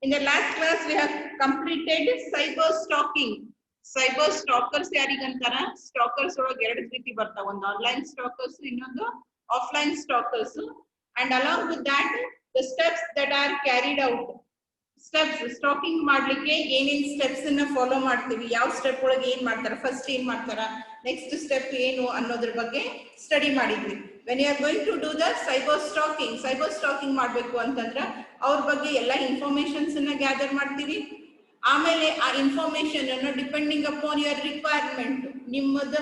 In the last class, we have completed cyber stalking. Cyber stalkers ಯಾರಿಗಂತಾರ? Stalkers ಒಳಗೆ ಎರಡು ರೀತಿ ಬರ್ತಾವ. ಒಂದು ಆನ್ಲೈನ್ ಸ್ಟಾಕರ್ಸ್, ಇನ್ನೊಂದು offline ಸ್ಟಾಕರ್ಸ್. And along with that, the steps that are carried out. Steps stalking ಮಾಡ್ಲಿಕ್ಕೆ ಏನೇನ್ steps ಅನ್ನ ಫಾಲೋ ಮಾಡ್ತೀವಿ, ಯಾವ ಸ್ಟೆಪ್ ಒಳಗೆ ಏನ್ ಮಾಡ್ತಾರ, ಫಸ್ಟ್ ಏನ್ ಮಾಡ್ತಾರ, ನೆಕ್ಸ್ಟ್ ಸ್ಟೆಪ್ ಏನು ಅನ್ನೋದ್ರ ಬಗ್ಗೆ ಸ್ಟಡಿ ಮಾಡಿದ್ವಿ. when you are going to do the cyber stalking ಮಾಡಬೇಕು ಅಂತಂದ್ರೆ ಅವ್ರ ಬಗ್ಗೆ ಎಲ್ಲ ಇನ್ಫಾರ್ಮೇಶನ್ಸ್ ಅನ್ನ ಗ್ಯಾದರ್ ಮಾಡ್ತೀವಿ. ಆಮೇಲೆ ಆ ಇನ್ಫಾರ್ಮೇಶನ್ ಅನ್ನು ಡಿಪೆಂಡಿಂಗ್ ಅಪಾನ್ ಯುವರ್ ರಿಕ್ವೈರ್ಮೆಂಟ್, ನಿಮ್ಮದ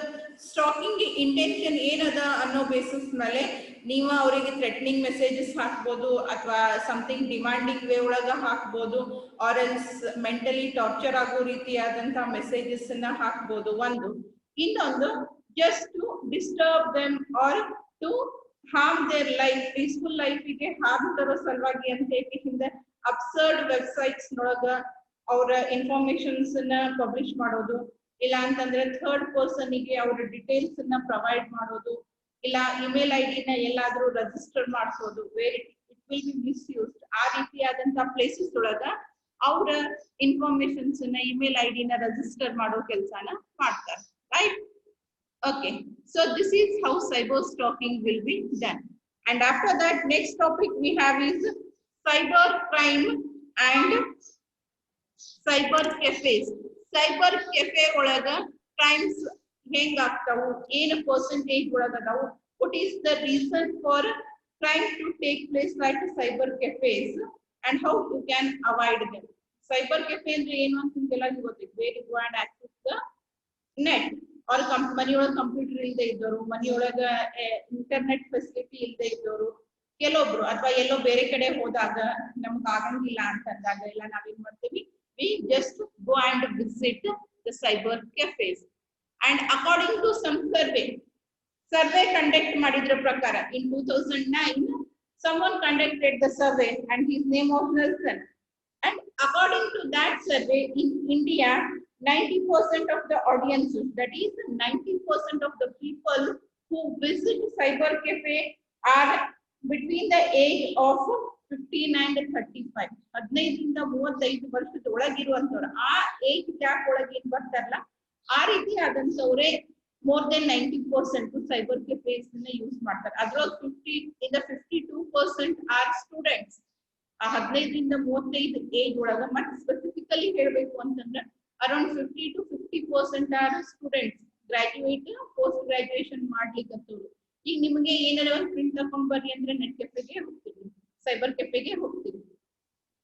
ಸ್ಟಾಕಿಂಗ್ ಇಂಟೆನ್ಷನ್ ಏನದ ಅನ್ನೋ ಬೇಸಿಸ್ ಮೇಲೆ ನೀವು ಅವರಿಗೆ ಥ್ರೆಟ್ನಿಂಗ್ ಮೆಸೇಜಸ್ ಹಾಕ್ಬೋದು, ಅಥವಾ ಸಮಥಿಂಗ್ ಡಿಮಾಂಡಿಂಗ್ ವೇ ಒಳಗ ಹಾಕ್ಬೋದು, ಆರ್ ಎಲ್ಸ್ ಮೆಂಟಲಿ ಟಾರ್ಚರ್ ಆಗೋ ರೀತಿಯಾದಂತ ಮೆಸೇಜಸ್ ಅನ್ನ ಹಾಕ್ಬೋದು. ಒಂದು ಇನ್ನೊಂದು just to disturb them or to harm their life, peaceful life ಗೆ harm ತರೋ ಸಲುವಾಗಿ ಅಂತ ಹೇಳಿ ಹಿಂದೆ ಅಬ್ಸರ್ಡ್ ವೆಬ್ಸೈಟ್ಸ್ ನೊಳಗ ಅವರ ಇನ್ಫಾರ್ಮೇಶನ್ಸ್ ಅನ್ನ ಪಬ್ಲಿಷ್ ಮಾಡೋದು, ಇಲ್ಲ ಅಂತಂದ್ರೆ ಥರ್ಡ್ ಪರ್ಸನ್ ಗೆ ಅವರ ಡೀಟೇಲ್ಸ್ ಅನ್ನ ಪ್ರೊವೈಡ್ ಮಾಡೋದು, ಇಲ್ಲ ಇಮೇಲ್ ಐ ಡಿ ನ ಎಲ್ಲಾದ್ರೂ ರಿಜಿಸ್ಟರ್ ಮಾಡಿಸೋದು, where it will B misused. ಆ ರೀತಿಯಾದಂತ ಪ್ಲೇಸಸ್ ಒಳಗ ಅವರ ಇನ್ಫಾರ್ಮೇಶನ್ಸ್ ಅನ್ನ ಇಮೇಲ್ ಐ ಡಿ ನ ರಿಜಿಸ್ಟರ್ ಮಾಡೋ ಕೆಲಸನ ಮಾಡ್ತಾರೆ, right? Okay, so this is how cyber stalking will be done. And after that, next topic we have is cyber crime and cyber cafes. Cyber cafe olaga crimes heng aagtavu, ಏನು percentage ಒಳಗದಾವು, what is the reason for crime to take place like cyber cafes and how you can avoid them. Cyber cafe ಅಂದ್ರೆ ಏನು ಅಂತ ನಿಮಗೆಲ್ಲ ಗೊತ್ತಿದೆ, where you go and access the net. और ಮನೆಯೊಳಗೆ computer ಇಲ್ಲದೆ ಇದ್ದವರು, ಮನೆಯೊಳಗ ಇಂಟರ್ನೆಟ್ ಫೆಸಿಲಿಟಿ ಇಲ್ಲದೆ ಇದ್ದವರು, ಕೆಲವೊಬ್ರು ಅಥವಾ ಎಲ್ಲೋ ಬೇರೆ ಕಡೆ ಹೋದಾಗ ನಮ್ಗೆ ಆಗಂಗಿಲ್ಲ ಅಂತ ಅಂದಾಗ ಎಲ್ಲ ನಾವೇನ್ ಮಾಡ್ತೀವಿ, we just go and visit the cyber cafes. And according to some survey conduct ಮಾಡಿದ್ರ ಪ್ರಕಾರ in 2009 someone conducted the survey and his name was Nelson. And according to that survey, in India 90% of the audiences, that is 90% of the people who visit cyber cafe are between the age of 15 and 35. 15 ರಿಂದ 35 ವರ್ಷದ ಒಳಗಿರುವಂತವರು, ಆ age gap ಒಳಗೆ ಏನ್ ಬರ್ತಾರಲ್ಲ ಆ ರೀತಿ ಆದಂತವರೇ more than 90% cyber cafés ನ use ಮಾಡ್ತಾರೆ. ಅದ್ರೊಳಗೆ 52% ಆರ್ ಸ್ಟೂಡೆಂಟ್ಸ್. ಆ 15 ರಿಂದ 35 ಏಜ್ ಒಳಗ ಮತ್ತೆ ಸ್ಪೆಸಿಫಿಕಲಿ ಹೇಳ್ಬೇಕು ಅಂತಂದ್ರೆ around 50 to 50% are students, graduate, post graduation ಮಾಡ್ಲಿಕ್ಕತ್ತವರು. ಈಗ ನಿಮಗೆ ಏನಾರ ಒಂದು ಪ್ರಿಂಟ್ ತಕೊಂಡ್ ಬರ್ರಿ ಅಂದ್ರೆ ನೆಟ್ ಕೆಫೆಗೆ ಹೋಗ್ತೀವಿ, ಸೈಬರ್ ಕೆಫೆಗೆ ಹೋಗ್ತೀವಿ,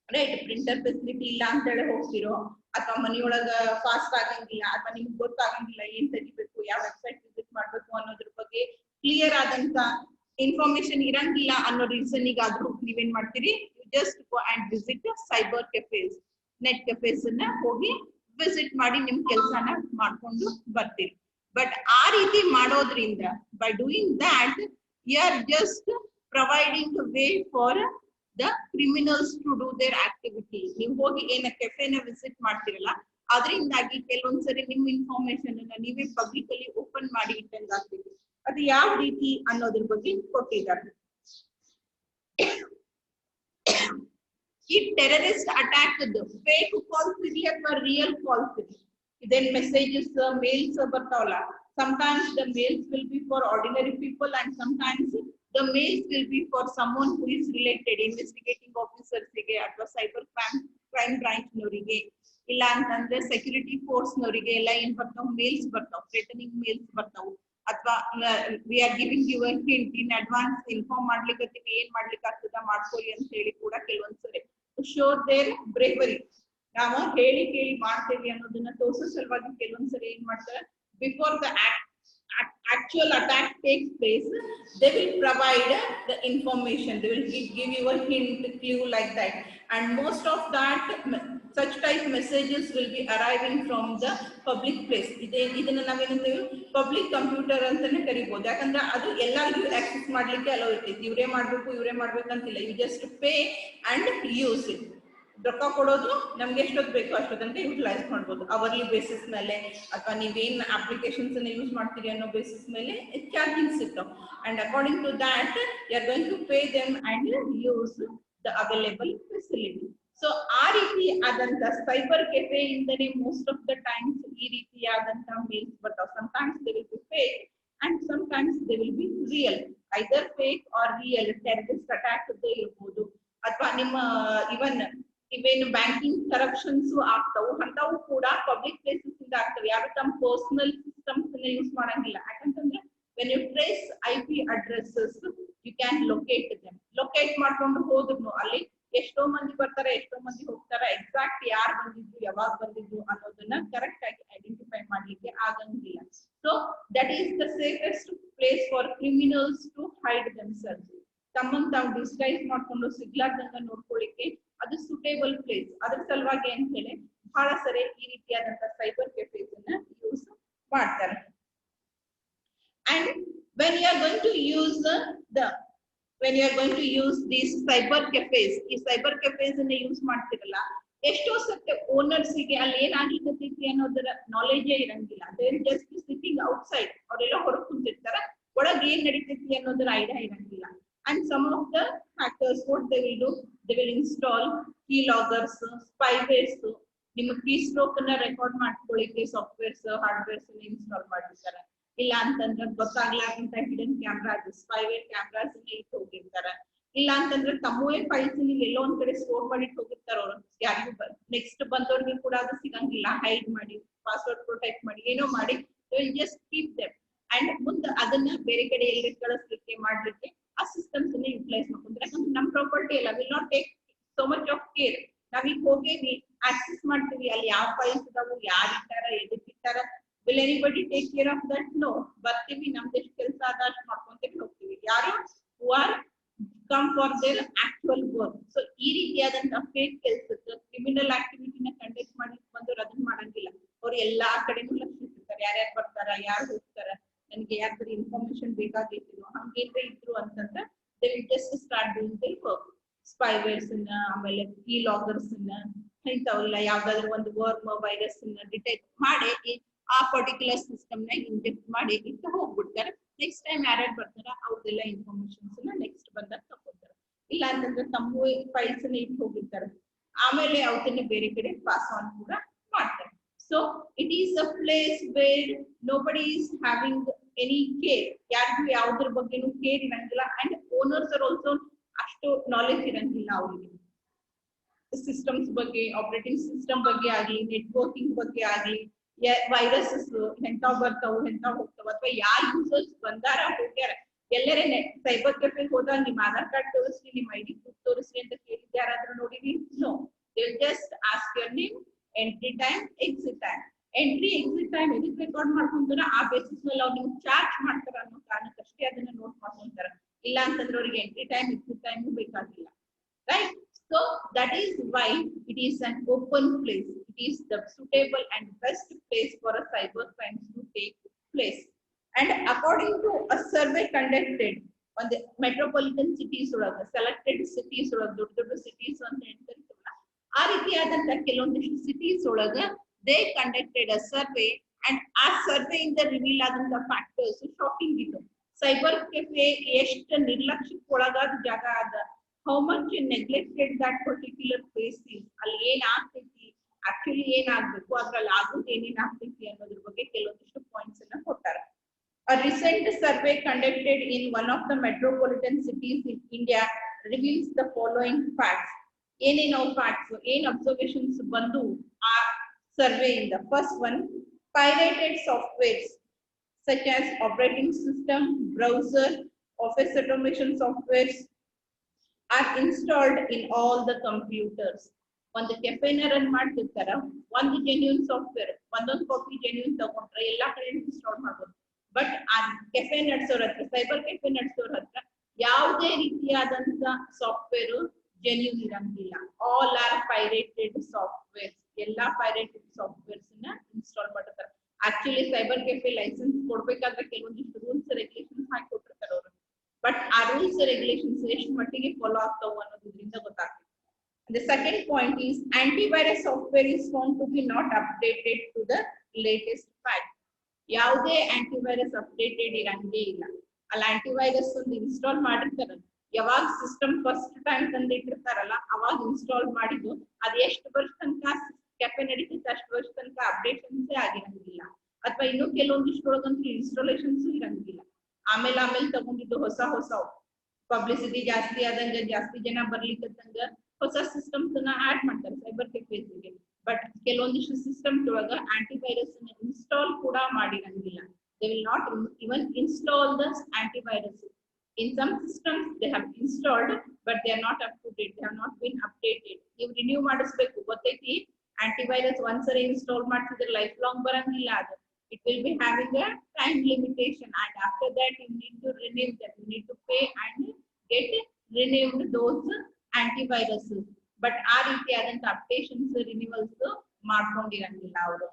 ರೈಟ್? ಪ್ರಿಂಟರ್ ಫೆಸಿಲಿಟಿ ಇಲ್ಲ ಅಂತ ಹೇಳಿ ಹೋಗ್ತಿರೋ, ಅಥವಾ ಮನೆಯೊಳಗ ಫಾಸ್ಟ್ ಆಗಂಗಿಲ್ಲ, ಅಥವಾ ನಿಮ್ಗೆ ಗೊತ್ತಾಗಂಗಿಲ್ಲ ಏನ್ ತೆಗಿಬೇಕು, ಯಾವ ವೆಬ್ಸೈಟ್ ವಿಸಿಟ್ ಮಾಡ್ಬೇಕು ಅನ್ನೋದ್ರ ಬಗ್ಗೆ ಕ್ಲಿಯರ್ ಆದಂತ ಇನ್ಫಾರ್ಮೇಶನ್ ಇರಂಗಿಲ್ಲ ಅನ್ನೋ ರೀಸನ್ ಗಾದ್ರೂ ನೀವೇನ್ ಮಾಡ್ತೀರಿ, you just go and visit cyber cafes, net cafes ಅನ್ನ ಹೋಗಿ ವಿಸಿಟ್ ಮಾಡಿ ನಿಮ್ ಕೆಲಸನ ಮಾಡ್ಕೊಂಡು ಬರ್ತೀರಿ. ಬಟ್ ಆ ರೀತಿ ಮಾಡೋದ್ರಿಂದ, by doing that you are just providing way for the criminals to do their activity. ನೀವು ಹೋಗಿ ಏನ ಕೆಫೆನ ವಿಸಿಟ್ ಮಾಡ್ತಿರಲ್ಲ, ಅದರಿಂದಾಗಿ ಕೆಲವೊಂದ್ಸರಿ ನಿಮ್ ಇನ್ಫಾರ್ಮೇಶನ್ ಅನ್ನ ನೀವೇ ಪಬ್ಲಿಕಲಿ ಓಪನ್ ಮಾಡಿ ಇಟ್ಟಂಗ ಆಗ್ತೀವಿ. ಅದು ಯಾವ ರೀತಿ ಅನ್ನೋದ್ರ ಬಗ್ಗೆ ಕೊಟ್ಟಿದ್ದಾರೆ. ಈ ಟೆರರಿಸ್ಟ್ ಅಟ್ಯಾಕ್ ಫೇಕ್ ಕಾಲ್ಸ್ ಇರಲಿ ಅಥವಾ ರಿಯಲ್ ಕಾಲ್ಸ್ ಇರಲಿ, ಇದೇನ್ ಮೆಸೇಜಸ್ ಮೇಲ್ಸ್ ಬರ್ತಾವಲ್ಲ, sometimes the mails will be for ordinary people and sometimes the mails will be for someone who is related, investigating officers ಗೆ ಅಥವಾ ಸೈಬರ್ ಕ್ರೈಮ್ ಬ್ರಾಂಚ್ ನವರಿಗೆ, ಇಲ್ಲ ಅಂತಂದ್ರೆ security force ನವರಿಗೆ ಎಲ್ಲ ಏನ್ ಬರ್ತಾವ, ಮೇಲ್ಸ್ ಬರ್ತಾವ, ಥ್ರೆಟನಿಂಗ್ ಮೇಲ್ಸ್ ಬರ್ತಾವ, ಅಥವಾ we are giving you a hint in advance, inform ಮಾಡ್ಲಿಕ್ಕತ್ತೀವಿ, ಏನ್ ಮಾಡ್ಲಿಕ್ಕೆ ಆಗ್ತದ ಮಾಡ್ಕೊಳ್ಳಿ ಅಂತ ಹೇಳಿ ಕೂಡ ಕೆಲವೊಂದ್ಸರಿ ಶೋ ದೇರ್ ಬ್ರೇವರಿ, ನಾವು ಹೇಳಿ ಕೇಳಿ ಮಾಡ್ತೇವಿ ಅನ್ನೋದನ್ನ ತೋರಿಸೋ ಸಲುವಾಗಿ ಕೆಲವೊಂದ್ಸರಿ ಏನ್ ಮಾಡ್ತಾರೆ, before the actual attack takes place, they will provide the information, they will give you a hint, clue like that, and most of that such type messages will be arriving from the public place. ಇದನ್ನ ನಾವೇನಂತೀವಿ, public computer ಅಂತಾನೆ ಕರಿಬಹುದು. ಯಾಕಂದ್ರೆ ಅದು ಎಲ್ಲರಿಗೂ access ಮಾಡ್ಲಿಕ್ಕೆ allow ಇರ್ತೈತಿ, ಇವರೇ ಮಾಡ್ಬೇಕಂತಿಲ್ಲ, you just pay and use it. ರೊಕ್ಕ ಕೊಡೋದು, ನಮ್ಗೆ ಎಷ್ಟೊತ್ತು ಬೇಕೋ ಅಷ್ಟೊತ್ತಂತೆ ಯುಟಿಲೈಸ್ ಮಾಡ್ಬೋದು, ಅವರ್ಲಿ ಬೇಸಿಸ್ ಮೇಲೆ, ಅಥವಾ ನೀವೇನ್ ಅಪ್ಲಿಕೇಶನ್ಸ್ ಅನ್ನ ಯೂಸ್ ಮಾಡ್ತೀರಿ ಅನ್ನೋ ಬೇಸಿಸ್ ಮೇಲೆ ಚಾರ್ಜಿಂಗ್ಸ್ ಇರ್ತಾವ. And according to that you are going to pay them and use the available facility. So ಆ ರೀತಿ ಆದಂತ ಸೈಬರ್ ಕೆಫೆ ಇಂದನೇ ಮೋಸ್ಟ್ ಆಫ್ ದ ಟೈಮ್ಸ್ ಈ ರೀತಿಯಾದಂತ ಮೇಲ್ಸ್ ಬರ್ತಾವ. Sometimes they will be fake and sometimes they will be real, either fake or real terrorist attack ಇರ್ಬೋದು, ಅಥವಾ ನಿಮ್ಮ ಇವೇನು ಬ್ಯಾಂಕಿಂಗ್ ಕರಪ್ಷನ್ಸ್ ಆಗ್ತಾವು, ಅಂತವು ಕೂಡ ಪಬ್ಲಿಕ್ ಪ್ಲೇಸಸ್ ಇಂದ ಆಗ್ತವೆ. ಯಾರು ತಮ್ಮ ಪರ್ಸನಲ್ ಸಿಸ್ಟಮ್ಸ್ ಯೂಸ್ ಮಾಡಂಗಿಲ್ಲ. ಯಾಕಂತಂದ್ರೆ when you trace IP addresses you can locate them. Locate ಮಾಡ್ಕೊಂಡು ಹೋದ್ರು ಅಲ್ಲಿ ಎಷ್ಟೋ ಮಂದಿ ಬರ್ತಾರೆ, ಎಷ್ಟೋ ಮಂದಿ ಹೋಗ್ತಾರೆ, ಎಕ್ಸಾಕ್ಟ್ ಯಾರು ಬಂದಿದ್ರು, ಯಾವಾಗ ಬಂದಿದ್ರು ಅನ್ನೋದನ್ನ ಕರೆಕ್ಟ್ ಆಗಿ ಐಡೆಂಟಿಫೈ ಮಾಡ್ಲಿಕ್ಕೆ ಆಗಂಗಿಲ್ಲ. So that is the safest place for criminals to hide themselves. ತಮ್ಮನ್ನು ತಾವು ಡಿಸ್ಗೈಸ್ ಮಾಡ್ಕೊಂಡು ಸಿಗ್ಲಾರ್ದಂಗ ನೋಡ್ಕೊಳ್ಳಿಕ್ಕೆ ಅದು ಸೂಟೇಬಲ್ ಪ್ಲೇಸ್. ಅದ್ರ ಸಲುವಾಗಿ ಅಂತ ಹೇಳಿ ಬಹಳ ಸರಿ ಈ ರೀತಿಯಾದಂತ ಸೈಬರ್ ಕೆಫೇಸ್ ಅನ್ನ ಯೂಸ್ ಮಾಡ್ತಾರೆ. And when you are going to use these cyber cafes, ಈ cyber cafes ಅನ್ನ ಯೂಸ್ ಮಾಡ್ತಿರಲ್ಲ, ಎಷ್ಟೋ ಸತಿ ಓನರ್ಸ್ ಗೆ ಅಲ್ಲಿ ಏನಾಗ್ಲಿಕ್ಕೈತಿ ಅನ್ನೋದರ ನಾಲೆಜ್ ಇರಂಗಿಲ್ಲ. ದೇ ಜಸ್ಟ್ ಸಿಟ್ಟಿಂಗ್ ಔಟ್ಸೈಡ್, ಅವರೆಲ್ಲ ಹೊರಗೆ ಕುಂತಿರ್ತಾರ, ಒಳಗೆ ಏನ್ ನಡೀತೈತಿ ಅನ್ನೋದರ ಐಡಿಯಾ ಇರಂಗಿಲ್ಲ. And some of the hackers, what they will do, they will install keyloggers, spywares, ನಿಮ್ಮ ಕೀ ಸ್ಟ್ರೋಕ್ ಅನ್ನ ರೆಕಾರ್ಡ್ ಮಾಡ್ಕೊಳ್ಳಿಕ್ಕೆ ಸಾಫ್ಟ್ವೇರ್ಸ್ ಹಾರ್ಡ್ವೇರ್ಸ್ ಇನ್ಸ್ಟಾಲ್ ಮಾಡಿರ್ತಾರೆ. ಇಲ್ಲ ಅಂತಂದ್ರೆ ಗೊತ್ತಾಗ್ಲಾರ್ದಂತ ಹಿಡನ್ ಕ್ಯಾಮ್ರಾಸ್, ಸ್ಪೈವೇರ್ ಕ್ಯಾಮ್ರಾಸ್ ಇಟ್ಟು ಹೋಗಿರ್ತಾರ. ಇಲ್ಲ ಅಂತಂದ್ರೆ ತಮ್ಮವೇ ಫೈಲ್ಸ್ ಎಲ್ಲೋ ಒಂದ್ ಕಡೆ ಸ್ಟೋರ್ ಮಾಡಿ ಹೋಗಿರ್ತಾರ. ಅವ್ರು ಯಾರಿಗೂ ನೆಕ್ಸ್ಟ್ ಬಂದವ್ರಿಗೆ ಕೂಡ ಅದು ಸಿಗಂಗಿಲ್ಲ. ಹೈಡ್ ಮಾಡಿ, ಪಾಸ್ವರ್ಡ್ ಪ್ರೊಟೆಕ್ಟ್ ಮಾಡಿ, ಏನೋ ಮಾಡಿ ಜಸ್ಟ್ ಕೀಪ್ ದೆಮ್. ಅಂಡ್ ಮುಂದೆ ಅದನ್ನ ಬೇರೆ ಕಡೆ ಎಲ್ಲಿ ಕಳಿಸ್ಲಿಕ್ಕೆ ಮಾಡ್ಲಿಕ್ಕೆ ಆ ಸಿಸ್ಟಮ್ಸ್ ಅನ್ನ ಯುಟಿಲೈಸ್ ಮಾಡ್ಕೊಂಡ್ರೆ, ಯಾಕಂದ್ರೆ ನಮ್ ಪ್ರಾಪರ್ಟಿ ಎಲ್ಲ will not take so much of care. ನಾವೀಗ ಹೋಗೇವಿ, ಆಕ್ಸೆಸ್ ಮಾಡ್ತೀವಿ, ಅಲ್ಲಿ ಯಾವ ಫೈಲ್ಸ್ ಇದಾವು, ಯಾರು ಇಟ್ಟಾರ, ಎದಕ್ ಇಟ್ಟಾರ, will anybody take care of that? No. ಬರ್ತೀವಿ, ನಮ್ದೆಷ್ಟು ಕೆಲಸ ಆದ ಅಷ್ಟು ಮಾಡ್ಕೊಂತೀವಿ, ಹೋಗ್ತೀವಿ. ಯಾರು who are come for their actual work. So ಈ ರೀತಿಯಾದಂತ ಫೇಕ್ ಕೆಲಸಕ್ಕೆ, ಕ್ರಿಮಿನಲ್ ಆಕ್ಟಿವಿಟಿನ ಕಂಡಕ್ಟ್ ಮಾಡ್ಲಿಕ್ಕೆ ಬಂದವ್ರು ಅದನ್ನ ಮಾಡಂಗಿಲ್ಲ. ಅವ್ರು ಎಲ್ಲಾ ಕಡೆನೂ ಲಕ್ಷ ಇಟ್ಟಿರ್ತಾರೆ, ಯಾರ್ಯಾರು ಬರ್ತಾರ, ಯಾರು ಹೋಗ್ತಾರ, ನನ್ಗೆ ಯಾರ್ದಾರ ಇನ್ಫಾರ್ಮೇಶನ್ ಬೇಕಾಗಿತ್ತು, ಹಂಗೇನ್ರ ಇದ್ರು ಅಂತಂದ್ರೆ they will just start doing their work. ಸ್ಪೈವೇರ್ಸ್ ಅನ್ನ, ಆಮೇಲೆ ಕೀ ಲಾಗರ್ಸ್ ಅನ್ನ, ಇಂಥವೆಲ್ಲ ಯಾವ್ದಾದ್ರು ಒಂದು ವರ್ಮ್ ವೈರಸ್ ಅನ್ನ ಡಿಟೆಕ್ಟ್ ಮಾಡಿ ಆ ಪರ್ಟಿಕ್ಯುಲರ್ ಸಿಸ್ಟಮ್ ನ ಇಂಜೆಕ್ಟ್ ಮಾಡಿ ಇಟ್ಟು ಹೋಗ್ಬಿಡ್ತಾರೆ. ನೆಕ್ಸ್ಟ್ ಟೈಮ್ ಯಾರ್ಯಾರು ಬರ್ತಾರ ಅವ್ರದೆಲ್ಲ ಇನ್ಫಾರ್ಮೇಶನ್ಸ್ ನೆಕ್ಸ್ಟ್ ಬಂದಾಗ ತಗೋತಾರೆ. ಇಲ್ಲ ಅಂತಂದ್ರೆ ತಮ್ಮ ಫೈಲ್ಸ್ ಇಟ್ಟು ಹೋಗಿರ್ತಾರೆ, ಆಮೇಲೆ ಅವತ್ತನ್ನ ಬೇರೆ ಕಡೆ ಪಾಸ್ ಆನ್ ಕೂಡ ಮಾಡ್ತಾರೆ. So it is a place where nobody is having any care. ಯಾರಿಗೂ ಯಾವ್ದ್ರ ಬಗ್ಗೆನೂ ಕೇರ್ ಇರಂಗಿಲ್ಲ. ಅಂಡ್ ಓನರ್ಸ್ ಆರ್ ಆಲ್ಸೋ ಅಷ್ಟು ನಾಲೆಜ್ ಇರಂಗಿಲ್ಲ ಅವ್ರಿಗೆ. ಸಿಸ್ಟಮ್ಸ್ ಬಗ್ಗೆ, ಆಪರೇಟಿಂಗ್ ಸಿಸ್ಟಮ್ ಬಗ್ಗೆ ಆಗ್ಲಿ, ನೆಟ್ವರ್ಕಿಂಗ್ ಬಗ್ಗೆ ಆಗ್ಲಿ, ವೈರಸಸ್ ಎಂತಾವ್ ಬರ್ತಾವು, ಎಂತಾವ್ ಹೋಗ್ತಾವ, ಅಥವಾ ಯಾರ್ ಯೂಸರ್ಸ್ ಬಂದಾರ ಹೋಗ್ಯಾರ, ಎಲ್ಲರೇ ಸೈಬರ್ ಕೆಫೆಗೆ ಹೋದಾಗ ನಿಮ್ ಆಧಾರ್ ಕಾರ್ಡ್ ತೋರಿಸ್ರಿ, ನಿಮ್ ಐಡಿ ಪ್ರೂಫ್ ತೋರಿಸ್ರಿ ಅಂತ ಕೇಳಿದ್ ಯಾರಾದ್ರೂ ನೋಡಿರಿ? No. They will just ask your name, entry time, exit time. Entry exit time ಎದಕ್ಕೆ ರೆಕಾರ್ಡ್ ಮಾಡ್ಕೊಂತಾರ, ಆ ಬೇಸಿಸ್ ಮೇಲೆ ಅವ್ರು ನೀವು ಚಾರ್ಜ್ ಮಾಡ್ತಾರ ಅನ್ನೋ ಕಾರಣಕ್ಕಷ್ಟೇ ಅದನ್ನ ನೋಟ್ ಮಾಡ್ಕೊಂತಾರ. ಇಲ್ಲ ಅಂತಂದ್ರೆ ಅವ್ರಿಗೆ ಎಂಟ್ರಿ ಟೈಮ್, ಎಕ್ಸಿಟ್ ಟೈಮ್ ಬೇಕಾಗಿಲ್ಲ. Right? So that is why it is an open place. It is the suitable and best place for a cyber crimes to take place. And according to a survey conducted on the metropolitan cities, selected cities, ದೊಡ್ಡ cities ಅಂತ ಹೇಳ್ತಿರ್ತೀವಲ್ಲ, ಆ ರೀತಿಯಾದಂತ ಕೆಲವೊಂದಿಷ್ಟು cities ಒಳಗ they conducted a survey, and ಆ survey ಇಂದ reveal ಆದಂತ factors shocking ಇತ್ತು. ಸೈಬರ್ ಕೆಫೆ ಎಷ್ಟು ನಿರ್ಲಕ್ಷ್ಯಕ್ಕೆ ಒಳಗಾದ ಜಾಗ ಅದ, how much neglected that particular place is, ಅಲ್ಲಿ ಏನ್ ಆಗ್ತೈತಿ, ಆಕ್ಚುಲಿ ಏನ್ ಆಗ್ಬೇಕು, ಅದ್ರಲ್ಲಿ ಆಗೋದು ಏನೇನ್ ಆಗ್ತೈತಿ ಅನ್ನೋದ್ರ ಬಗ್ಗೆ ಕೆಲವೊಂದಿಷ್ಟು ಪಾಯಿಂಟ್ಸ್ ಅನ್ನ ಕೊಟ್ಟಾರ. A recent survey conducted in one of the metropolitan cities in India reveals the following facts. ಏನೇನೋ ಫ್ಯಾಕ್ಟ್ಸ್, ಏನ್ ಅಬ್ಸರ್ವೇಷನ್ಸ್ ಬಂದು ಆ ಸರ್ವೆ ಇಂದ. First one, pirated softwares such as operating system, browser, office automation softwares are installed in all the computers. ಒಂದು ಕೆಫೆನ run ಮಾಡ್ತಿರ್ತಾರ, ಒಂದು genuine software, ಒಂದೊಂದು copy genuine ತಗೊಂಡ್ರೆ ಎಲ್ಲಾ ಕಡೆ ಇನ್ಸ್ಟಾಲ್ ಮಾಡ್ಬೋದು. ಬಟ್ ಆ ಕೆಫೆ ನಡೆಸೋರ ಹತ್ರ, ಸೈಬರ್ ಕೆಫೆ ನಡೆಸೋರ ಹತ್ರ ಯಾವುದೇ ರೀತಿಯಾದಂತ ಸಾಫ್ಟ್ವೇರ್ ಜೆನ್ಯೂನ್ ಇರಂಗಿಲ್ಲ. All are pirated softwares. ಎಲ್ಲಾ ಪೈರೇಟೆಡ್ ಸಾಫ್ಟ್ವೇರ್ಸ್ ನ ಇನ್ಸ್ಟಾಲ್ ಮಾಡಿರ್ತಾರೆ. ಆಕ್ಚುಲಿ ಸೈಬರ್ ಕೆಫೆ ಲೈಸೆನ್ಸ್ ಕೊಡ್ಬೇಕಾದ್ರೆ ಕೆಲವೊಂದಿಷ್ಟು ರೂಲ್ಸ್ ರೆಗ್ಯುಲೇಷನ್ಸ್ ಹಾಕಿ ಕೊಟ್ಟಿರ್ತಾರೆ ಅವರು. ಬಟ್ ಆ ರೂಲ್ಸ್ ರೆಗ್ಯುಲೇಷನ್ಸ್ ಎಷ್ಟು ಮಟ್ಟಿಗೆ ಫಾಲೋ ಆಗ್ತಾವು ಅನ್ನೋದ್ರಿಂದ ಗೊತ್ತಾಗ್ತದೆ. The second point is antivirus software is found to be not updated to the latest patch. ಯಾವುದೇ ಆಂಟಿವೈರಸ್ ಅಪ್ಡೇಟೆಡ್ ಇರಂಗೇ ಇಲ್ಲ. ಅಲ್ಲಿ ಆಂಟಿವೈರಸ್ ಒಂದು ಇನ್ಸ್ಟಾಲ್ ಮಾಡಿರ್ತಾರ, ಯಾವಾಗ ಸಿಸ್ಟಮ್ ಫಸ್ಟ್ ಟೈಮ್ ತಂದಿಟ್ಟಿರ್ತಾರಲ್ಲ ಅವಾಗ ಇನ್ಸ್ಟಾಲ್ ಮಾಡಿದ್ದು ಅದ್ ಎಷ್ಟು ವರ್ಷ ತನಕ ಕೆಫೆ ನಡೀತಿತ್ತು ಅಷ್ಟು ವರ್ಷ ತನಕ ಅಪ್ಡೇಷನ್ಸ್ ಆಗಿರಂಗಿಲ್ಲ ಅಥವಾ ಇನ್ನು ಕೆಲವೊಂದಿಷ್ಟೊಳಗಂತೂ ಇನ್ಸ್ಟಾಲೇಷನ್ಸ್ ಇರಂಗಿಲ್ಲ ಆಮೇಲೆ ತಗೊಂಡಿದ್ದು ಹೊಸ ಪಬ್ಲಿಸಿಟಿ ಜಾಸ್ತಿ ಆದಂಗ ಜಾಸ್ತಿ ಜನ ಬರ್ಲಿಕ್ಕಂಗ ಹೊಸ ಸಿಸ್ಟಮ್ಸ್ ಆಡ್ ಮಾಡ್ತಾರೆ ಸೈಬರ್ ಕೆಫೇಸ್ಗೆ ಬಟ್ ಕೆಲವೊಂದಿಷ್ಟು ಸಿಸ್ಟಮ್ಸ್ ಒಳಗ ಆಂಟಿವೈರಸ್ ಇನ್ಸ್ಟಾಲ್ ಕೂಡ ಮಾಡಿರಂಗಿಲ್ಲ they will not even install the antivirus in some systems they have installed but they are not up to date they have not been updated ನೀವು renew ಮಾಡಿಸಬೇಕು ಗೊತ್ತೈತಿ antivirus once install ಮಾಡ್ತಿದ್ರೆ life long ಬರಂಗಿಲ್ಲ ಅದು it will be having a time limitation and after that you need to renew that you need to pay and get renewed those antiviruses but ಆ ರೀತಿಯಾದಂತ updations renewals ಮಾಡ್ಕೊಂಡಿರಂಗಿಲ್ಲ ಅವರು.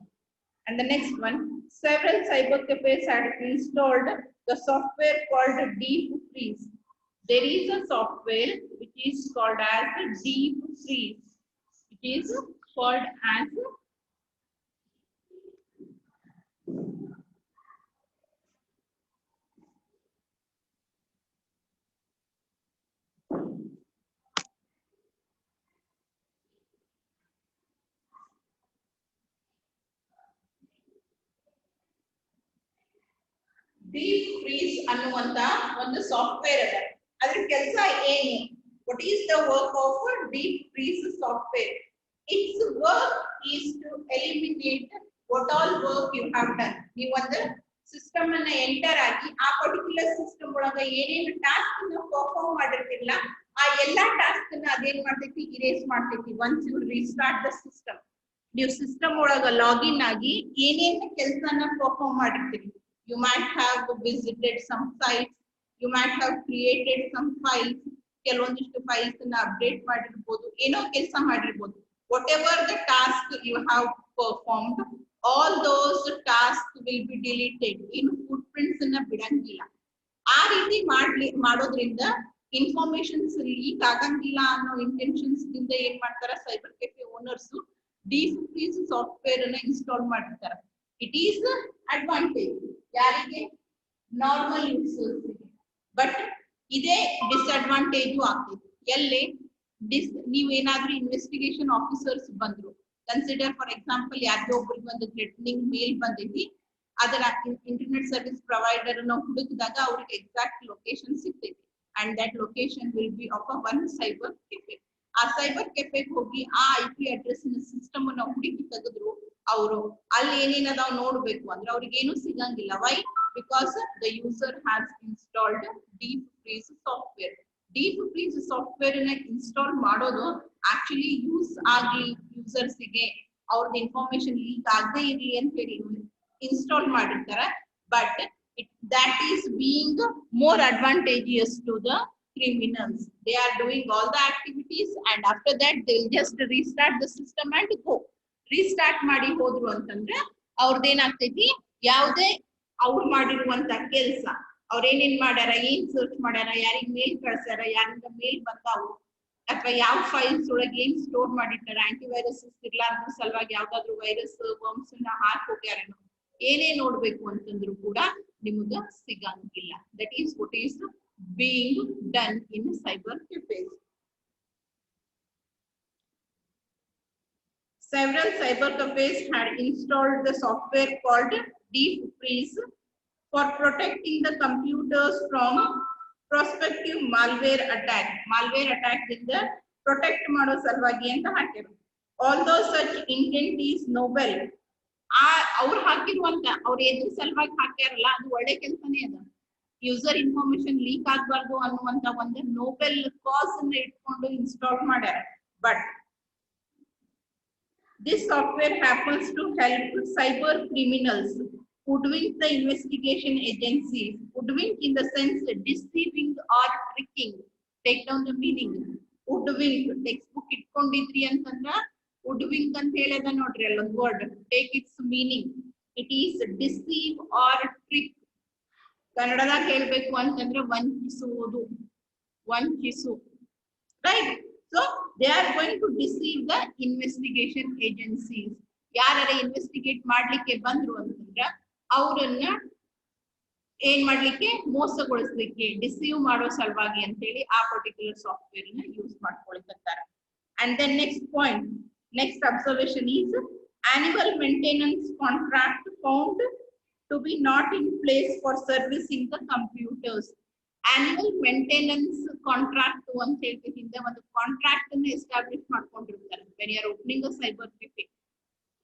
And the next one, several cyber cafes had installed the software called Deep Freeze. There is a software which is called as Deep Freeze. It is called as Deep Freeze ಅನ್ನುವಂತ ಒಂದು software ಅದ ಅದರ ಕೆಲಸ ಏನು what is the work of Deep Freeze software its work is to eliminate what all work you have done ನೀವು ಒಂದು system ಅನ್ನ enter ಆಗಿ ಆ ಪರ್ಟಿಕ್ಯುಲರ್ ಸಿಸ್ಟಮ್ ಒಳಗ ಏನೇನು ಟಾಸ್ಕ್ ಅನ್ನು ಪರ್ಫಾರ್ಮ್ ಮಾಡಿರ್ತಿಲ್ಲ ಆ ಎಲ್ಲಾ ಟಾಸ್ಕ್ ಅನ್ನ ಅದೇನ್ ಮಾಡ್ತೈತಿ ಇರೇಸ್ ಮಾಡ್ತೈತಿ once you restart the system ನೀವು ಸಿಸ್ಟಮ್ ಒಳಗ ಲಾಗಿನ್ ಆಗಿ ಏನೇನು ಕೆಲಸನ perform ಮಾಡಿರ್ತೀರಿ you might have visited some sites you might have created some files ಕೆಲವೊಂದಿಷ್ಟು ಫೈಲ್ಸ್ ಅನ್ನ ಅಪ್ಡೇಟ್ ಮಾಡಿರಬಹುದು ಏನೋ ಕೆಲಸ ಮಾಡಿರಬಹುದು whatever the task you have performed all those tasks will be deleted in footprints ಅನ್ನ ಬಿಡಂಗಿಲ್ಲ ಆ ರೀತಿ ಮಾಡೋದ್ರಿಂದ ಇನ್ಫಾರ್ಮೇಶನ್ಸ್ ಲೀಕ್ ಆಗಂಗಿಲ್ಲ ಅನ್ನೋ ಇಂಟೆನ್ಷನ್ಸ್ ದಿಂದ ಏನ್ ಮಾಡ್ತಾರ cyber cafe owners deep freeze software ಅನ್ನ ಇನ್ಸ್ಟಾಲ್ ಮಾಡಿರ್ತಾರೆ it is the advantage ಯಾರಿಗೆ ನಾರ್ಮಲ್ ಯೂಸರ್ಸ್ ಬಟ್ ಇದೇ ಡಿಸ್ಅಡ್ವಾಂಟೇಜ್ ಆಗ್ತೈತಿ ಎಲ್ಲಿ ನೀವೇನಾದ್ರೂ ಇನ್ವೆಸ್ಟಿಗೇಷನ್ ಆಫೀಸರ್ಸ್ ಬಂದ್ರು ಕನ್ಸಿಡರ್ ಫಾರ್ ಎಕ್ಸಾಂಪಲ್ ಯಾರಿಗೋ ಒಬ್ಬರಿಗೆ ಒಂದು ಥ್ರೆಟನಿಂಗ್ ಮೇಲ್ ಬಂದೈತಿ ಅದರ ಇಂಟರ್ನೆಟ್ ಸರ್ವಿಸ್ ಪ್ರೊವೈಡರ್ ನ ಹುಡುಕಿದಾಗ ಅವ್ರಿಗೆ ಎಕ್ಸಾಕ್ಟ್ ಲೊಕೇಶನ್ ಸಿಗ್ತೈತಿ and that location will be of one cyber cafe ಆ ಸೈಬರ್ ಕೆಫೆಗೆ ಹೋಗಿ ಆ IP ಅಡ್ರೆಸ್ ಸಿಸ್ಟಮ್ ಅನ್ನ ಹುಡುಕಿ ತೆಗೆದ್ರು ಅವರು ಅಲ್ಲಿ ಏನೇನದಾವ್ ನೋಡ್ಬೇಕು ಅಂದ್ರೆ ಅವ್ರಿಗೆ ಏನು ಸಿಗಂಗಿಲ್ಲ why because the user has installed deep freeze software deep freeze software ನ ಇನ್ಸ್ಟಾಲ್ ಮಾಡೋದು ಆಕ್ಚುಲಿ ಯೂಸ್ ಆಗ್ಲಿ ಯೂಸರ್ಸ್ ಗೆ ಅವ್ರದ್ದು ಇನ್ಫಾರ್ಮೇಶನ್ ಲೀಕ್ ಆಗದೆ ಇರ್ಲಿ ಅಂತ ಹೇಳಿ ಇನ್ಸ್ಟಾಲ್ ಮಾಡಿರ್ತಾರೆ but that is being more advantageous to the criminals they are doing all the activities and after that they will just restart the system and go restart ಮಾಡಿ ಹೋದ್ರು ಅಂತಂದ್ರೆ ಅವ್ರದ್ದೇನಾಗ್ತೈತಿ ಯಾವುದೇ ಅವ್ರು ಮಾಡಿರುವಂತ ಕೆಲಸ ಅವ್ರ ಏನೇನ್ ಮಾಡ್ಯಾರ ಏನ್ ಸರ್ಚ್ ಮಾಡ್ಯಾರ ಯಾರಿಗ್ ಮೇಲ್ ಕಳ್ಸ್ಯಾರ ಯಾರಿಂದ ಮೇಲ್ ಬಂದಾವು ಅಥವಾ ಯಾವ ಫೈಲ್ಸ್ ಒಳಗೆ ಏನ್ ಸ್ಟೋರ್ ಮಾಡಿಟ್ಟಾರ ಆಂಟಿವೈರಸ್ ಇರ್ಲಾರ್ದ ಸಲುವಾಗಿ ಯಾವ್ದಾದ್ರು ವೈರಸ್ ವರ್ಮ್ಸ್ ನ ಹಾಕಿ ಹೋಗ್ಯಾರೇನೋ ಏನೇ ನೋಡ್ಬೇಕು ಅಂತಂದ್ರು ಕೂಡ ನಿಮಗ ಸಿಗಂಗಿಲ್ಲ that is what is being done in cyber cafes. Several cyber cafes had installed the software called Deep Freeze for protecting the computers from prospective malware attack. Malware attack in the protect ಮಾಡೋ ಸಲುವಾಗಿ ಅಂತ ಹಾಕಿರು. Although such intent is noble, ಅವ್ರು ಹಾಕಿರುವಂತ ಅವ್ರು ಎದ್ರ ಸಲುವಾಗಿ ಹಾಕ್ಯಾರಲ್ಲ ಅದು ಒಳ್ಳೆ ಕೆಲಸನೇ ಅದ. ಯೂಸರ್ ಇನ್ಫಾರ್ಮೇಶನ್ ಲೀಕ್ ಆಗಬಾರ್ದು ಅನ್ನುವಂತ ಒಂದು ನೋಬೆಲ್ ಕಾಸ್ ಅನ್ನು ಇಟ್ಕೊಂಡು ಇನ್ಸ್ಟಾಲ್ ಮಾಡ್ಯಾರ but this software happens to help cyber criminals hoodwink the investigation agencies hoodwink in the sense deceiving or tricking take down the meaning hoodwink textbook ಇಟ್ಕೊಂಡಿದ್ರಿ ಅಂತಂದ್ರ hoodwink ಅಂತ ಹೇಳದ ನೋಡ್ರಿ ಅಲ್ಲೊಂದು word take its meaning it is deceive or trick ಕನ್ನಡದಾಗ ಹೇಳ್ಬೇಕು ಅಂತಂದ್ರೆ ವಂಚಿಸು right so they are going to deceive the investigation agencies ಯಾರ ಇನ್ವೆಸ್ಟಿಗೇಟ್ ಮಾಡ್ಲಿಕ್ಕೆ ಬಂದ್ರು ಅಂತಂದ್ರ ಅವರನ್ನ ಏನ್ ಮಾಡ್ಲಿಕ್ಕೆ ಮೋಸಗೊಳಿಸ್ಲಿಕ್ಕೆ ಡಿಸೀವ್ ಮಾಡೋ ಸಲುವಾಗಿ ಅಂತ ಹೇಳಿ ಆ ಪರ್ಟಿಕ್ಯುಲರ್ ಸಾಫ್ಟ್ವೇರ್ ನ ಯೂಸ್ ಮಾಡ್ಕೊಳ್ತಾರೆ. And then next point, next observation is annual maintenance contract found to be not in place for servicing the computers. Annual maintenance contract ಅಂತ ಹೇಳಿ ಹಿಂದೆ ಒಂದು ಕಾಂಟ್ರಾಕ್ಟ್ ಅನ್ನು ಎಸ್ಟಾಬ್ಲಿಷ್ ಮಾಡ್ಕೊಂಡಿರ್ತಾರೆ when you are opening a cyber cafe.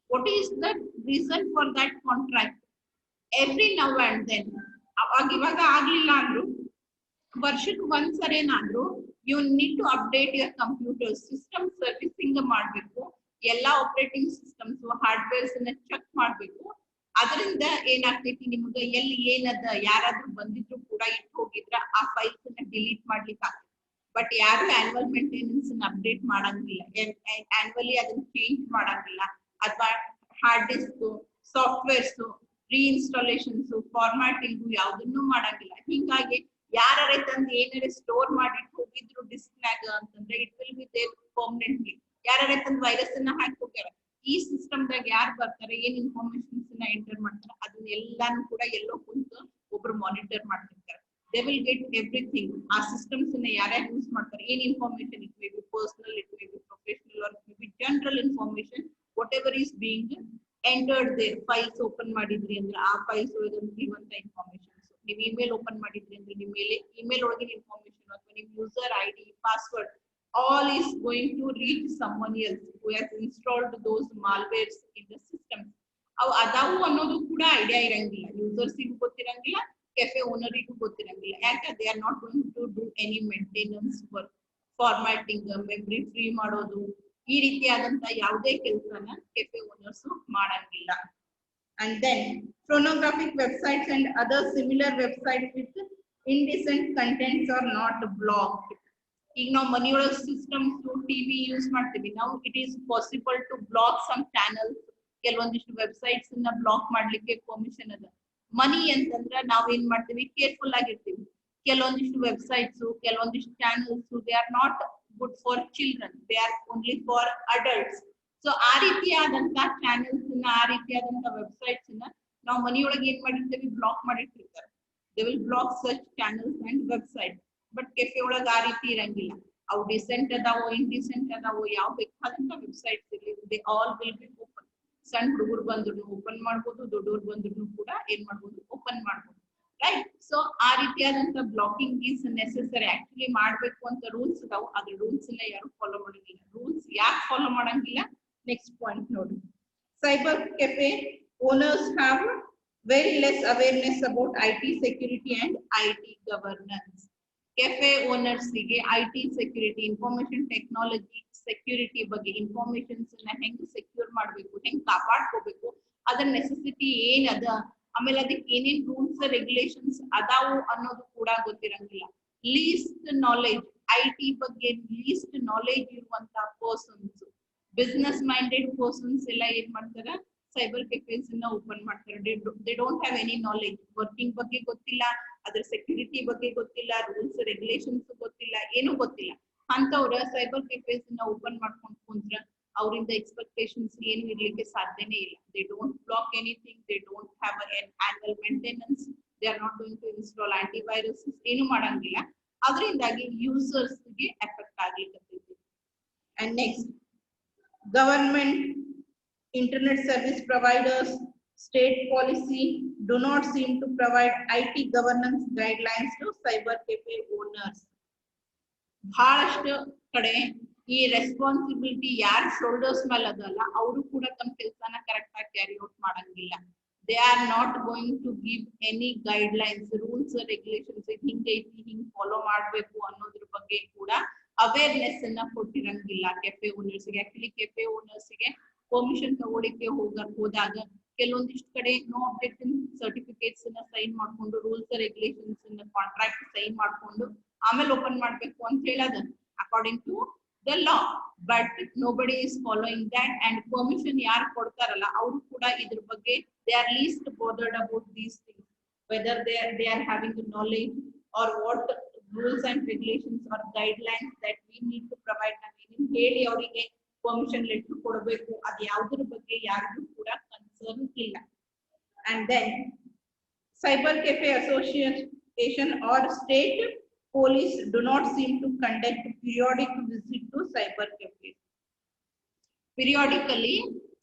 What is the reason for that contract? Every now and then ಇವಾಗ ಆಗ್ಲಿಲ್ಲ ಅಂದ್ರು ವರ್ಷಕ್ಕೆ ಒಂದ್ಸರಿ ಏನಾದ್ರು you need to update your computer system servicing ಮಾಡ್ಬೇಕು, ಎಲ್ಲಾ ಆಪರೇಟಿಂಗ್ ಸಿಸ್ಟಮ್ಸ್ ಹಾರ್ಡ್ವೇರ್ಸ್ ಚೆಕ್ ಮಾಡ್ಬೇಕು. ಅದರಿಂದ ಏನಾಗ್ತೈತಿ, ನಿಮ್ಗೆ ಎಲ್ಲಿ ಏನದ ಯಾರಾದ್ರೂ ಬಂದಿದ್ರು ಕೂಡ ಇಟ್ಟು ಹೋಗಿದ್ರ ಆ ಫೈಲ್ಸ್ ನ ಡಿಲೀಟ್ ಮಾಡ್ಲಿಕ್ಕೆ ಆಗ್ತದೆ. ಬಟ್ ಯಾರು ಆನ್ಯುವಲ್ ಮೇಂಟೆನೆನ್ಸ್ ಅಪ್ಡೇಟ್ ಮಾಡಂಗಿಲ್ಲ, ಆನ್ಯುವಲಿ ಅದನ್ನ ಚೇಂಜ್ ಮಾಡಂಗಿಲ್ಲ, ಅಥವಾ ಹಾರ್ಡ್ ಡಿಸ್ಕ್ ಸಾಫ್ಟ್ವೇರ್ಸ್ ರೀಇನ್ಸ್ಟಾಲೇಷನ್ಸ್ ಫಾರ್ಮ್ಯಾಟಿಂಗ್ ಯಾವ್ದನ್ನು ಮಾಡಂಗಿಲ್ಲ. ಹಿಂಗಾಗಿ ಯಾರೇ ತಂದು ಏನಾರ ಸ್ಟೋರ್ ಮಾಡಿಟ್ಟು ಹೋಗಿದ್ರು ಡಿಸ್ಕ್ನಾಗ ಅಂತಂದ್ರೆ it will be there permanently. ಯಾರೇ ತಂದು ವೈರಸ್ ಅನ್ನ ಹಾಕಿ ಹೋಗ್ಯಾರ, ಈ ಸಿಸ್ಟಮ್ ದಾಗ ಯಾರು ಬರ್ತಾರೆ, ಏನ್ ಇನ್ಫಾರ್ಮೇಶನ್ಸ್ ನ ಎಂಟರ್ ಮಾಡ್ತಾರೆ, ಅದನ್ನ ಎಲ್ಲಾನು ಕೂಡ ಎಲ್ಲೋ ಕುಂತು ಒಬ್ರು ಮಾನಿಟರ್ ಮಾಡ್ತಿರ್ತಾರೆ. They will get everything. ಆ ಸಿಸ್ಟಮ್ಸ್ ನ ಯಾರ್ಯಾರು ಯೂಸ್ ಮಾಡ್ತಾರೆ, ಏನ್ information, it may be personal, it may be professional, or it may be general information, whatever is being entered there. Files open ಮಾಡಿದ್ರಿ ಅಂದ್ರೆ ಆ ಫೈಲ್ಸ್ ಒಳಗೆ ಇರುವಂತ ಇನ್ಫಾರ್ಮೇಶನ್, ನೀವು ಇಮೇಲ್ ಓಪನ್ ಮಾಡಿದ್ರಿ ಅಂದ್ರೆ ನಿಮ್ಮ ಇಮೇಲ್ ಒಳಗಿನ ಇನ್ಫಾರ್ಮೇಶನ್ ಅಥವಾ ನಿಮ್ಮ user ID password all is going to reach someone else who has installed those malwares in the system. ಅವು ಅದಾವು ಅನ್ನೋದು ಕೂಡ ಐಡಿಯಾ ಇರಂಗಿಲ್ಲ, ಯೂಸರ್ಸಿಗೂ ಗೊತ್ತಿರಂಗಿಲ್ಲ, ಕೆಫೆ ಓನರಿಗೂ ಗೊತ್ತಿರಂಗಿಲ್ಲ. ಯಾಕೆ they are not going to do any maintenance work, formatting, memory free ಮಾಡೋದು, ಈ ರೀತಿಯಾದಂತ ಯಾವುದೇ ಕೆಲಸನ ಕೆಫೆ ಓನರ್ಸ್ ಮಾಡಂಗಿಲ್ಲ. And then pornographic websites and other similar websites with indecent contents are not blocked. ಈಗ ನಾವು ಮನಿಯೊಳಗೆ ಸಿಸ್ಟಮ್ಸ್ ಟಿವಿ ಯೂಸ್ ಮಾಡ್ತೀವಿ, ನಾವು it is possible to block some channels. ಕೆಲವೊಂದಿಷ್ಟು ವೆಬ್ಸೈಟ್ಸ್ ನ ಬ್ಲಾಕ್ ಮಾಡ್ಲಿಕ್ಕೆ ಪರ್ಮಿಷನ್ ಅದ. ಮನಿ ಅಂತಂದ್ರೆ ನಾವ್ ಏನ್ ಮಾಡ್ತೀವಿ, ಕೇರ್ಫುಲ್ ಆಗಿರ್ತೀವಿ. ಕೆಲವೊಂದಿಷ್ಟು ವೆಬ್ಸೈಟ್ಸ್, ಕೆಲವೊಂದಿಷ್ಟು channels they are not good for children, they are only for adults. So ಆ ರೀತಿಯಾದಂತ ಚಾನಲ್ಸ್ ನ, ಆ ರೀತಿಯಾದಂತ ವೆಬ್ಸೈಟ್ಸ್ ನ ನಾವು ಮನಿಯೊಳಗೆ ಏನ್ ಮಾಡಿರ್ತೀವಿ, ಬ್ಲಾಕ್ ಮಾಡಿಟ್ಟಿರ್ತಾರೆ. They will block such channels and website. But cafe ಒಳಗ ಆ ರೀತಿ ಇರಂಗಿಲ್ಲ. ಅವು ಡಿಸೆಂಟ್ ಅದಾವೋ ಇಂಡಿಸೆಂಟ್ ಅದಾವೋ ಯಾವ ಬೇಕಾದಂತ ವೆಬ್ಸೈಟ್ಸ್ ಇರಲಿ, they all will be open. ಸಣ್ಣ ಹುಡುಗರು ಬಂದ್ರು ಓಪನ್ ಮಾಡ್ಬೋದು, ದೊಡ್ಡವ್ರು ಬಂದ್ರು ಕೂಡ ಏನ್ ಮಾಡ್ಬೋದು, ಓಪನ್ ಮಾಡ್ಬೋದು, ರೈಟ್? ಸೊ ಆ ರೀತಿಯಾದಂತ ಬ್ಲಾಕಿಂಗ್ ಈಸ್ ನೆಸೆಸರಿ. ಆಕ್ಚುಲಿ ಮಾಡ್ಬೇಕು ಅಂತ ರೂಲ್ಸ್ ಅದಾವು, ಅದ್ರ ರೂಲ್ಸ್ ನ ಯಾರು ಫಾಲೋ ಮಾಡಂಗಿಲ್ಲ. ರೂಲ್ಸ್ ಯಾಕೆ ಫಾಲೋ ಮಾಡಂಗಿಲ್ಲ, ನೆಕ್ಸ್ಟ್ ಪಾಯಿಂಟ್ ನೋಡಿ. Cyber cafe owners have very less awareness about IT security and IT governance. Cafe owners ಗೆ IT security, information technology security ಬಗ್ಗೆ, ಇನ್ಫಾರ್ಮೇಶನ್ಸ್ ನ ಹೆಂಗ್ ಸೆಕ್ಯೂರ್ ಮಾಡ್ಬೇಕು, ಹೆಂಗ್ ಕಾಪಾಡ್ಕೋಬೇಕು, ಅದರ ನೆಸೆಸಿಟಿ ಏನ್ ಅದ, ಆಮೇಲೆ ಅದಕ್ಕೆ ಏನೇನ್ ರೂಲ್ಸ್ ರೆಗ್ಯುಲೇಷನ್ಸ್ ಅದಾವು ಅನ್ನೋದು ಕೂಡ ಗೊತ್ತಿರಂಗಿಲ್ಲ. ಲೀಸ್ಟ್ ನಾಲೆಜ್, IT ಬಗ್ಗೆ ಲೀಸ್ಟ್ ನಾಲೆಜ್ ಇರುವಂತ ಪರ್ಸನ್ಸ್, ಬಿಸ್ನೆಸ್ ಮೈಂಡೆಡ್ ಪರ್ಸನ್ಸ್ ಎಲ್ಲ ಏನ್ ಮಾಡ್ತಾರ, ಸೈಬರ್ ಕೆಫೆಸ್ ನ ಓಪನ್ ಮಾಡ್ತಾರೆ. They don't have any knowledge, working ಬಗ್ಗೆ ಗೊತ್ತಿಲ್ಲ, ಅದ್ರ ಸೆಕ್ಯೂರಿಟಿ ಬಗ್ಗೆ ಗೊತ್ತಿಲ್ಲ, ರೂಲ್ಸ್ ರೆಗ್ಯುಲೇಷನ್ಸ್ ಗೊತ್ತಿಲ್ಲ, ಏನು ಗೊತ್ತಿಲ್ಲ. ಅಂತವ್ರ ಸೈಬರ್ ಕೆಫೆಸ್ ನ ಓಪನ್ ಮಾಡ್ಕೊಂಡು ಕುಂತ್ರ ಅವರಿಂದ ಎಕ್ಸ್ಪೆಕ್ಟೇಷನ್ಸ್ ಏನು ಇರ್ಲಿಕ್ಕೆ ಸಾಧ್ಯನೇ ಇಲ್ಲ. They don't block anything, they don't have an annual maintenance, they are not going to install antivirus, ಏನು ಮಾಡಂಗಿಲ್ಲ. ಅದರಿಂದಾಗಿ ಯೂಸರ್ಸ್ ಗೆ ಎಫೆಕ್ಟ್ ಆಗ್ಲಿಕ್ಕೆ. And next, government, internet service providers, state policy do not seem to provide IT governance guidelines to cyber cafe owners. ಬಹಳಷ್ಟು ಕಡೆ ಈ responsibility ಯಾರ shoulders ಮೇಲೆ ಅದಲ್ಲ, ಅವರು ಕೂಡ ತಮ್ಮ ಕೆಲಸನ ಕರೆಕ್ಟ್ ಆಗಿ ಕ್ಯಾರಿ ಔಟ್ ಮಾಡಂಗಿಲ್ಲ. They are not going to give any guidelines, rules regulations, ಹಿಂಗೈತಿ, ಹಿಂಗ್ ಫಾಲೋ ಮಾಡ್ಬೇಕು ಅನ್ನೋದ್ರ ಬಗ್ಗೆ ಕೂಡ ಅವೇರ್ನೆಸ್ ಅನ್ನ ಕೊಟ್ಟಿರಂಗಿಲ್ಲ ಕೆಫೆ ಓನರ್ಸ್ ಗೆ. ಆಕ್ಚುಲಿ ಕೆಫೆ ಓನರ್ಸ್ ಗೆ ಪರ್ಮಿಷನ್ ತಗೊಳಿಕ್ಕೆ ಹೋದಾಗ ಕೆಲವೊಂದಿಷ್ಟು ಕಡೆ ನೋ ಅಬ್ಜೆಕ್ಷನ್ ಸರ್ಟಿಫಿಕೇಟ್ಸ್ ನ ಸೈನ್ ಮಾಡ್ಕೊಂಡು, ರೂಲ್ಸ್ ರೆಗ್ಯುಲೇಷನ್ಸ್ ಕಾಂಟ್ರಾಕ್ಟ್ ಸೈನ್ ಮಾಡ್ಕೊಂಡು ಆಮೇಲೆ ಓಪನ್ ಮಾಡ್ಬೇಕು ಅಂತ ಹೇಳದ according to the law. But nobody is following that. And permission ಯಾರು ಕೊಡ್ತಾರಲ್ಲ ಅವರು ಕೂಡ ಇದ್ರ ಬಗ್ಗೆ they are least bothered about these things, whether they are having the knowledge or what rules and regulations or guidelines that we need to provide. ನಾವೇನು ಹೇಳಿ ಅವರಿಗೆ permission letter ಕೊಡಬೇಕು, ಅದು ಯಾವುದ್ರ ಬಗ್ಗೆ ಯಾರಿಗೂ ಕೂಡ ಕನ್ಸರ್ನ್ ಇಲ್ಲ. And then Cyber Cafe Association or state police do not seem to conduct periodic visit to cyber cafes. Periodically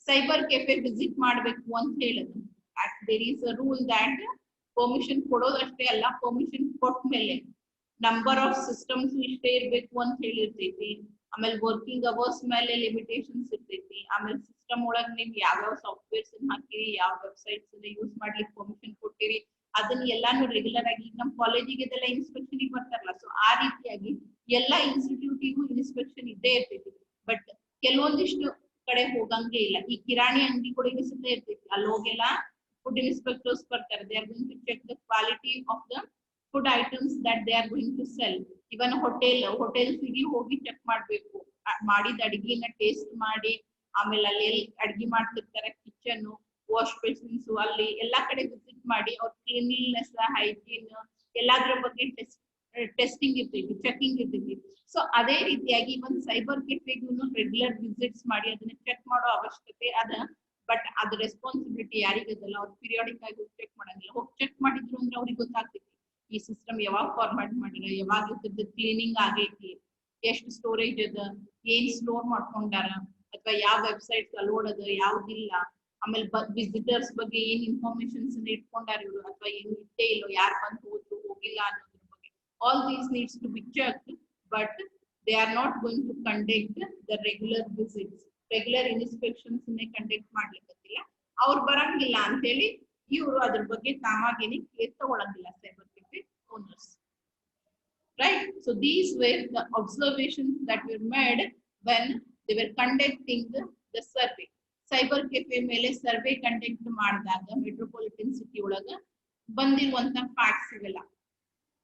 cyber cafe visit ಮಾಡಬೇಕು ಅಂತ ಹೇಳಿದ್ರು. There is a rule that permission ಕೊಡೋದಷ್ಟೇ ಅಲ್ಲ, permission ಕೊಟ್ಟ ಮೇಲೆ ನಂಬರ್ ಆಫ್ ಸಿಸ್ಟಮ್ಸ್ ಇಷ್ಟೇ ಇರಬೇಕು ಅಂತ ಹೇಳಿರ್ತೈತಿ. ಆಮೇಲೆ ವರ್ಕಿಂಗ್ ಅವರ್ಸ್ ಮೇಲೆ ಲಿಮಿಟೇಷನ್ಸ್ ಇರ್ತೈತಿ. ಆಮೇಲೆ ಸಿಸ್ಟಮ್ ಒಳಗೆ ನೀವು ಯಾವ್ಯಾವ ಸಾಫ್ಟ್ವೇರ್ಸ್ ಹಾಕಿರಿ, ಯಾವ ವೆಬ್ಸೈಟ್ಸ್ ಯೂಸ್ ಮಾಡ್ಲಿಕ್ಕೆ ಪರ್ಮಿಷನ್ ಕೊಟ್ಟಿರಿ, ಅದನ್ನ ಎಲ್ಲಾನು ರೆಗ್ಯುಲರ್ ಆಗಿ ನಮ್ಮ ಕಾಲೇಜಿಗೆ ಇದೆಲ್ಲ ಇನ್ಸ್ಪೆಕ್ಷನ್ ಬರ್ತಾರಲ್ಲ, ಸೊ ಆ ರೀತಿಯಾಗಿ ಎಲ್ಲಾ ಇನ್ಸ್ಟಿಟ್ಯೂಟಿಗೂ ಇನ್ಸ್ಪೆಕ್ಷನ್ ಇದ್ದೇ ಇರ್ತೈತಿ. ಬಟ್ ಕೆಲವೊಂದಿಷ್ಟು ಕಡೆ ಹೋಗಂಗೆ ಇಲ್ಲ. ಈ ಕಿರಾಣಿ ಅಂಗಡಿ ಕೂಡ ಸುತ್ತ ಇರ್ತೈತಿ, ಅಲ್ಲಿ ಹೋಗೆಲ್ಲ ಫುಡ್ ಇನ್ಸ್ಪೆಕ್ಟರ್ಸ್ ಬರ್ತಾರೆ. They are going to check the quality of the food items that they are going to sell. Even hotels ಹೋಗಿ ಚೆಕ್ ಮಾಡ್ಬೇಕು, ಮಾಡಿದ ಅಡಿಗೆನ ಟೇಸ್ಟ್ ಮಾಡಿ, ಆಮೇಲೆ ಅಲ್ಲಿ ಎಲ್ಲಿ ಅಡಿಗೆ ಮಾಡ್ತಿರ್ತಾರೆ ಕಿಚನ್, ವಾಶ್ ಬೇಸಿನ್ಸ್, ಅಲ್ಲಿ ಎಲ್ಲಾ ಕಡೆ ವಿಸಿಟ್ ಮಾಡಿ ಅವ್ರ ಕ್ಲೀನ್ಲಿನೆಸ್, ಹೈಜೀನ್ ಎಲ್ಲಾದ್ರ ಬಗ್ಗೆ ಟೆಸ್ಟಿಂಗ್ ಇರ್ತೈತಿ, ಚೆಕಿಂಗ್ ಇರ್ತೈತಿ. ಸೊ ಅದೇ ರೀತಿಯಾಗಿ ಒಂದು ಸೈಬರ್ ಕೆಫೆಗೂ ರೆಗ್ಯುಲರ್ ವಿಸಿಟ್ಸ್ ಮಾಡಿ ಅದನ್ನ ಚೆಕ್ ಮಾಡೋ ಅವಶ್ಯಕತೆ ಅದ. ಬಟ್ ಅದ್ ರೆಸ್ಪಾನ್ಸಿಬಿಲಿಟಿ ಯಾರಿಗದಲ್ಲ, ಅವ್ರು ಪೀರಿಯಾಡಿಕ್ ಆಗಿ ಚೆಕ್ ಮಾಡಂಗಿಲ್ಲ. ಹೋಗಿ ಚೆಕ್ ಮಾಡಿದ್ರು ಅಂದ್ರೆ ಅವ್ರಿಗೆ ಗೊತ್ತಾಗ್ತೈತಿ ಈ ಸಿಸ್ಟಮ್ ಯಾವಾಗ ಫಾರ್ಮ್ಯಾಟ್ ಮಾಡಿರ, ಯಾವಾಗ ಇದ್ರದ್ದು ಕ್ಲೀನಿಂಗ್ ಆಗೈತಿ, ಎಷ್ಟು ಸ್ಟೋರೇಜ್ ಅದ, ಏನ್ ಸ್ಟೋರ್ ಮಾಡ್ಕೊಂಡಾರ, ಅಥವಾ ಯಾವ ವೆಬ್ಸೈಟ್ಸ್ ಅಲೋಡ್ ಅದ, ಯಾವ್ದಿಲ್ಲ, ಆಮೇಲೆ ವಿಸಿಟರ್ಸ್ ಬಗ್ಗೆ ಏನ್ ಇನ್ಫಾರ್ಮೇಶನ್ಸ್ ಇಟ್ಕೊಂಡಾರ ಇವರು, ಅಥವಾ ಏನು ಇಟ್ಟೇ ಇಲ್ಲೋ, ಯಾರು ಬಂದು ಹೋದ್ರು ಹೋಗಿಲ್ಲ ಅನ್ನೋದ್ರ ಬಗ್ಗೆ. All these needs to be checked, but they are not going to conduct the regular visits. Regular inspections conduct ಮಾಡ್ಲಿಕ್ಕತ್ತಿಲ್ಲ, ಅವ್ರು ಬರಂಗಿಲ್ಲ ಅಂತ ಹೇಳಿ ಇವರು ಅದ್ರ ಬಗ್ಗೆ ತಾಮಾಗೇನೆ ಕೇರ್ ತಗೊಳಂಗಿಲ್ಲ cyber cafe owners. Right? So these were the observations that were made when they were conducting the survey. Cyber cafe ಮೇಲೆ ಸರ್ವೆ ಕಂಡಕ್ಟ್ ಮಾಡಿದಾಗ ಮೆಟ್ರೋಪಾಲಿಟನ್ ಸಿಟಿ ಒಳಗ ಬಂದಿರುವಂತ ಫ್ಯಾಕ್ಟ್ಸ್ ಇವೆಲ್ಲ.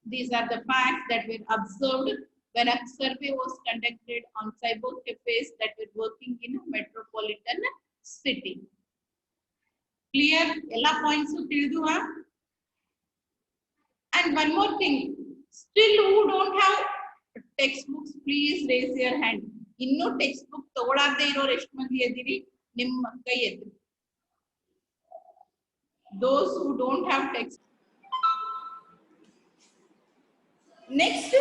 These are the facts that were observed when a survey was conducted on cyber cafes that were working in a metropolitan city. Clear? Ella points ತಿಳಿದುವಾ? And one more thing, still who don't have textbooks, please raise your hand. ಇನ್ನೂ text book ತಗೊಳ್ಳಾರ್ದೇ ಇರೋರು ಎಷ್ಟು ಮಂದಿ ಇದ್ದೀರಿ? ನಿಮ್ಮ ಕೈ ಎತ್ತಿ. Those who don't have text. Next,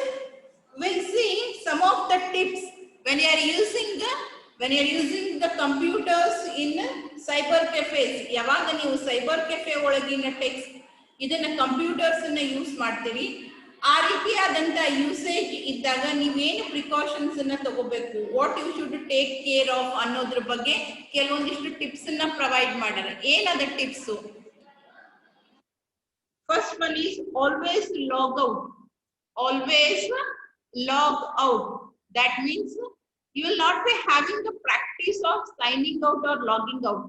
we'll see some of the tips when you are using the computers in cyber cafes. ಯಾವಾಗ ನೀವು ಸೈಬರ್ ಕೆಫೆ ಒಳಗಿನ ಟೆಕ್ಸ್ಟ್ ಇದನ್ನ ಕಂಪ್ಯೂಟರ್ಸ್ ಅನ್ನ ಯೂಸ್ ಮಾಡ್ತೀರಿ, ಆ ರೀತಿಯಾದಂತ ಯೂಸೇಜ್ ಇದ್ದಾಗ ನೀವೇನು ಪ್ರಿಕಾಷನ್ಸ್ ಅನ್ನ ತಗೋಬೇಕು, what you should take care of ಅನ್ನೋದ್ರ ಬಗ್ಗೆ ಕೆಲವೊಂದಿಷ್ಟು ಟಿಪ್ಸ್ ಅನ್ನ ಪ್ರೊವೈಡ್ ಮಾಡ್ಯಾರ. ಏನದ tips? First one is always log out. Always log out. That means you will not be having the practice of signing out or logging out.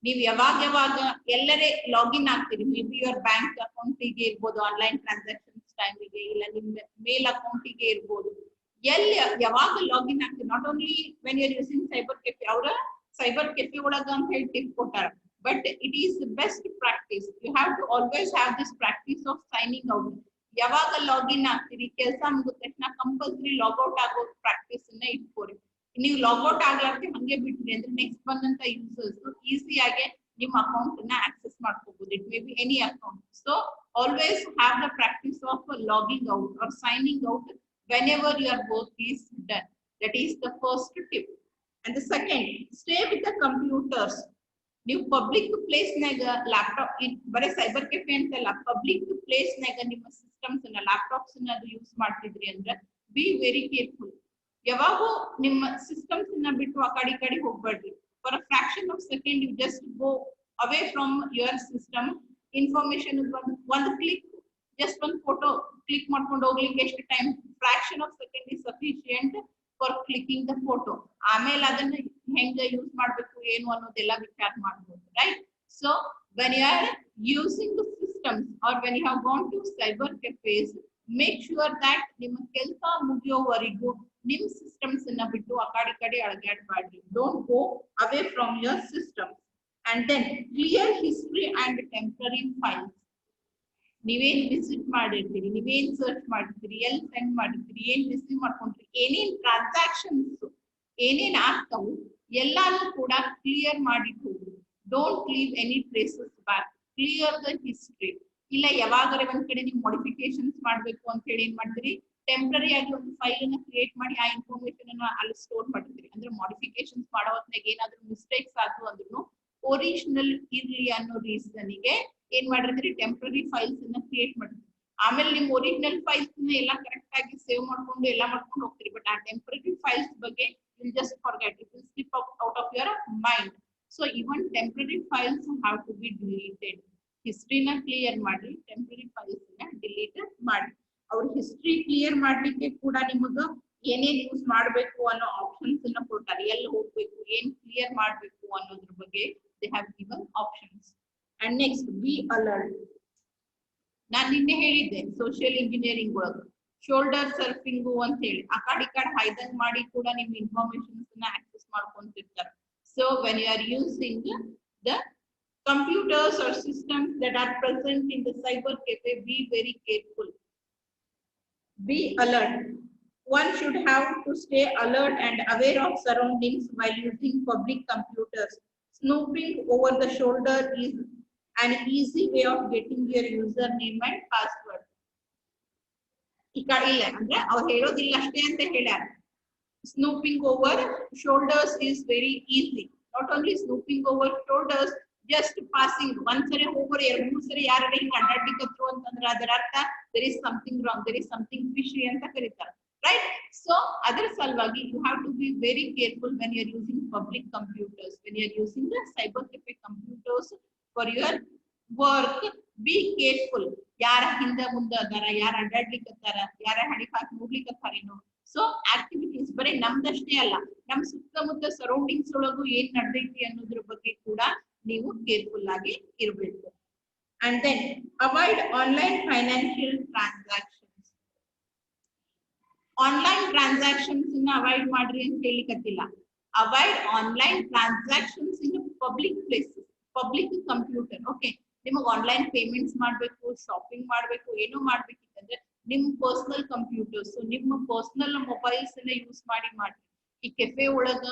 ನೀವು ಯಾವಾಗ ಎಲ್ಲರೇ login ಆಗ್ತೀರಿ, ಮೇ ಬಿ ಯುವರ್ ಬ್ಯಾಂಕ್ ಅಕೌಂಟಿಗೆ ಇರ್ಬೋದು, online transactions ಟೈಮಿಗೆ, ಇಲ್ಲ ನಿಮ್ಮ ಮೇಲ್ ಅಕೌಂಟಿಗೆ ಇರ್ಬೋದು, ಎಲ್ಲಿ ಯಾವಾಗ ಲಾಗಿನ್ ಆಗ್ತೀರಿ. Not only when you are using cyber cafe, ಅವರ ಸೈಬರ್ ಕೆಫೆ ಒಳಗ ಅಂತ ಹೇಳಿ ಟಿಪ್ ಕೊಟ್ಟಾರ, but it is best practice. You have to always have this practice of signing out. ಯಾವಾಗ ಲಾಗಿನ್ ಆಗ್ತೀರಿ, ಕೆಲಸ ಮುಗಿದ ತಕ್ಷಣ ಕಂಪಲ್ಸರಿ ಲಾಗ್ಔಟ್ ಆಗೋ ಪ್ರಾಕ್ಟೀಸ್ ಅನ್ನ ಇಟ್ಕೋರಿ. ನೀವು ಲಾಗ್ಔಟ್ ಆಗ್ಲಾರ್ದೆ ಹಂಗೆ ಬಿಟ್ರಿ ಅಂದ್ರೆ ನೆಕ್ಸ್ಟ್ ಬಂದಂತ ಯೂಸರ್ಸ್ ಈಸಿಯಾಗಿ ನಿಮ್ಮ ಅಕೌಂಟ್ ಅನ್ನ ಆಕ್ಸೆಸ್ ಮಾಡ್ಕೋಬಹುದು. It may be any account. So always have the practice of logging out or signing out whenever your work is done. That is the first tip. And the second, stay with the computers. ನೀವು public place ನಾಗ laptop, ಬರೀ cyber cafe ಅಂತಲ್ಲ, public place ನಾಗ ನಿಮ್ಮ systems ಅನ್ನ, laptops ಅನ್ನ use ಮಾಡ್ತಿದ್ರಿ ಅಂದ್ರೆ ಬಿ ವೆರಿ ಕೇರ್ಫುಲ್. ಯಾವಾಗೂ ನಿಮ್ಮ ಸಿಸ್ಟಮ್ಸ್ ಅನ್ನ ಬಿಟ್ಟು ಆ ಕಡೆ ಹೋಗ್ಬೇಡ್ರಿ. For a fraction of second you just go away from your system. Information ಒಂದು ಕ್ಲಿಕ್, ಜಸ್ಟ್ ಒಂದು ಫೋಟೋ ಕ್ಲಿಕ್ ಮಾಡ್ಕೊಂಡು ಹೋಗ್ಲಿಕ್ಕೆ ಎಷ್ಟು time? Fraction of second is sufficient for clicking the photo. ಆಮೇಲೆ ಅದನ್ನ ಹೆಂಗ ಯೂಸ್ ಮಾಡ್ಬೇಕು ಏನು ಅನ್ನೋದೆಲ್ಲ ವಿಚಾರ ಮಾಡಬಹುದು. Right? So when you are using the systems or when you have gone to cyber cafes, make sure that ನಿಮ್ಮ ಕೆಲಸ ಮುಗಿಯೋವರೆಗೂ ನಿಮ್ಮ ಸಿಸ್ಟಮ್ಸ್ ಅನ್ನ ಬಿಟ್ಟು ಆ ಕಡೆ ಅಳಗಾಡಬೇಡ್ರಿ. Don't go away from your systems. And then clear history and temporary files. ನೀವೇನ್ visit ಮಾಡಿರ್ತೀರಿ, ನೀವೇನ್ search ಮಾಡಿರ್ತೀರಿ, ಎಲ್ಲಿ ಸೆಂಡ್ ಮಾಡಿರ್ತೀರಿ, ಏನ್ ರಿಸೀವ್ ಮಾಡ್ಕೊಂಡ್ರಿ, ಏನೇನ್ ಟ್ರಾನ್ಸಾಕ್ಷನ್ಸ್ ಏನೇನ್ ಆಗ್ತಾವು ಎಲ್ಲಾನು ಕೂಡ ಕ್ಲಿಯರ್ ಮಾಡಿಟ್ಟು ಹೋಗ್ರಿ. Don't leave any traces back. Clear the history. ಇಲ್ಲ ಯಾವಾಗರೆ ಒಂದ್ ಕಡೆ ನೀವು ಮಾಡಿಫಿಕೇಶನ್ಸ್ ಮಾಡ್ಬೇಕು ಅಂತ ಹೇಳಿ ಏನ್ ಮಾಡ್ತೀರಿ, ಟೆಂಪ್ರರಿ ಆಗಿ ಒಂದು ಫೈಲ್ ಅನ್ನ ಕ್ರಿಯೇಟ್ ಮಾಡಿ ಆ ಇನ್ಫಾರ್ಮೇಶನ್ ಅನ್ನ ಅಲ್ಲಿ ಸ್ಟೋರ್ ಮಾಡ್ತೀರಿ. ಅಂದ್ರೆ ಮಾಡಿಫಿಕೇಶನ್ಸ್ ಮಾಡೋ ಹೊತ್ನಾಗ ಏನಾದ್ರೂ ಮಿಸ್ಟೇಕ್ಸ್ ಆದ್ರೂ ಅಂದ್ರೂ ಒರಿಜಿನಲ್ ಇರ್ಲಿ ಅನ್ನೋ ರೀಸನ್ ಗೆ ಏನ್ ಮಾಡಿರ್ತೀರಿ, ಟೆಂಪ್ರರಿ ಫೈಲ್ಸ್ ಅನ್ನ ಕ್ರಿಯೇಟ್ ಮಾಡ್ತೀರಿ. ಆಮೇಲೆ ನಿಮ್ ಒರಿಜಿನಲ್ ಫೈಲ್ಸ್ ನ ಎಲ್ಲ ಕರೆಕ್ಟ್ ಆಗಿ ಸೇವ್ ಮಾಡ್ಕೊಂಡು ಎಲ್ಲ ಮಾಡ್ಕೊಂಡು ಹೋಗ್ತೀರಿ. ಬಟ್ ಆ ಟೆಂಪ್ರರಿ ಫೈಲ್ಸ್ ಬಗ್ಗೆ will just forget, it will slip out of your mind. So even temporary files have to be deleted. ಹಿಸ್ಟ್ರಿನ ಕ್ಲಿಯರ್ ಮಾಡಿ, ಟೆಂಪ್ರರಿ ಫೈಲ್ಸ್ ನ ಡಿಲೀಟ್ ಮಾಡಿ. ಅವ್ರ ಹಿಸ್ಟ್ರಿ ಕ್ಲಿಯರ್ ಮಾಡ್ಲಿಕ್ಕೆ ಕೂಡ ನಿಮಗ ಏನೇನ್ ಯೂಸ್ ಮಾಡ್ಬೇಕು ಅನ್ನೋ ಆಪ್ಷನ್ಸ್ ಅನ್ನ ಕೊಡ್ತಾರೆ. ಎಲ್ಲಿ ಹೋಗ್ಬೇಕು, ಏನ್ ಕ್ಲಿಯರ್ ಮಾಡ್ಬೇಕು ಅನ್ನೋದ್ರ ಬಗ್ಗೆ they have given options. And next be alert. ನಾನ್ ನಿನ್ನೆ ಹೇಳಿದ್ದೆ ಸೋಷಿಯಲ್ ಇಂಜಿನಿಯರಿಂಗ್ ಒಳಗ ಶೋಲ್ಡರ್ ಸರ್ಫಿಂಗು ಅಂತ ಹೇಳಿ ಆ ಕಡೆ ಈ ಕಡೆ ಹೈದಂಗ್ ಮಾಡಿ ಕೂಡ ನಿಮ್ ಇನ್ಫಾರ್ಮೇಶನ್ಸ್ ನ ಆಕ್ಸೆಸ್ ಮಾಡ್ಕೊಂತಿರ್ತಾರೆ. So when you are using the computers or systems that are present in the cyber cafe, be very careful. Be alert. One should have to stay alert and aware of surroundings while using public computers. Snooping over the shoulder is an easy way of getting your username and password. ಇಲ್ಲ ಅಂದ್ರೆ ಅವ್ರು ಹೇಳೋದಿಲ್ಲ ಅಷ್ಟೇ ಅಂತ ಹೇಳ್ಯಾರ. Snooping over shoulders is very easy. Not only snooping over shoulders, just passing ಒಂದ್ಸರಿ ಹೋಗೋರು ಎರಡು ಮೂರು ಸರಿ ಯಾರು ಹಿಂಗ್ ಅಡ್ಡಾಡ್ಲಿಕ್ಕತ್ರು ಅಂತಂದ್ರೆ ಅದರ ಅರ್ಥ there is something wrong, there is something fishy ಅಂತ ಕರೀತಾರೆ, right? So ಅದರ ಸಲುವಾಗಿ you have to be very careful when you are using public computers, when you are using the cyber cafe computers for your work. Be careful. ಯಾರ ಹಿಂದ ಮುಂದ ಅದಾರ, ಯಾರ ಅಡ್ಡಾಡ್ಲಿಕ್ಕತ್ತಾರ, ಯಾರ ಹಡಿಕ್ ಹಾಕಿ ನೋಡ್ಲಿಕ್ಕತ್ತಾರೇನೋ. ಸೊ ಆಕ್ಟಿವಿಟೀಸ್ ಬರೀ ನಮ್ದಷ್ಟೇ ಅಲ್ಲ, ನಮ್ ಸುತ್ತಮುತ್ತ ಸರೌಂಡಿಂಗ್ಸ್ ಒಳಗೂ ಏನ್ ನಡೆದೈತಿ ಅನ್ನೋದ್ರ ಬಗ್ಗೆ ಕೂಡ ನೀವು ಕೇರ್ಫುಲ್ ಆಗಿ ಇರಬೇಕು. And then avoid online financial transactions. Online transactions ನ ಅವಾಯ್ಡ್ ಮಾಡ್ರಿ ಅಂತ ಹೇಳಿಕತ್ತಿಲ್ಲ. Avoid online transactions in public places, public computer. Okay, ನಿಮಗ್ ಆನ್ಲೈನ್ ಪೇಮೆಂಟ್ಸ್ ಮಾಡ್ಬೇಕು, ಶಾಪಿಂಗ್ ಮಾಡ್ಬೇಕು, ಏನೋ ಮಾಡ್ಬೇಕಿತ್ತಂದ್ರೆ ನಿಮ್ ಪರ್ಸನಲ್ ಕಂಪ್ಯೂಟರ್ಸ್, ನಿಮ್ಮ ಪರ್ಸನಲ್ ಮೊಬೈಲ್ಸ್ ಅನ್ನ ಯೂಸ್ ಮಾಡಿ ಮಾಡ್ರಿ. ಈ ಕೆಫೆ ಒಳಗ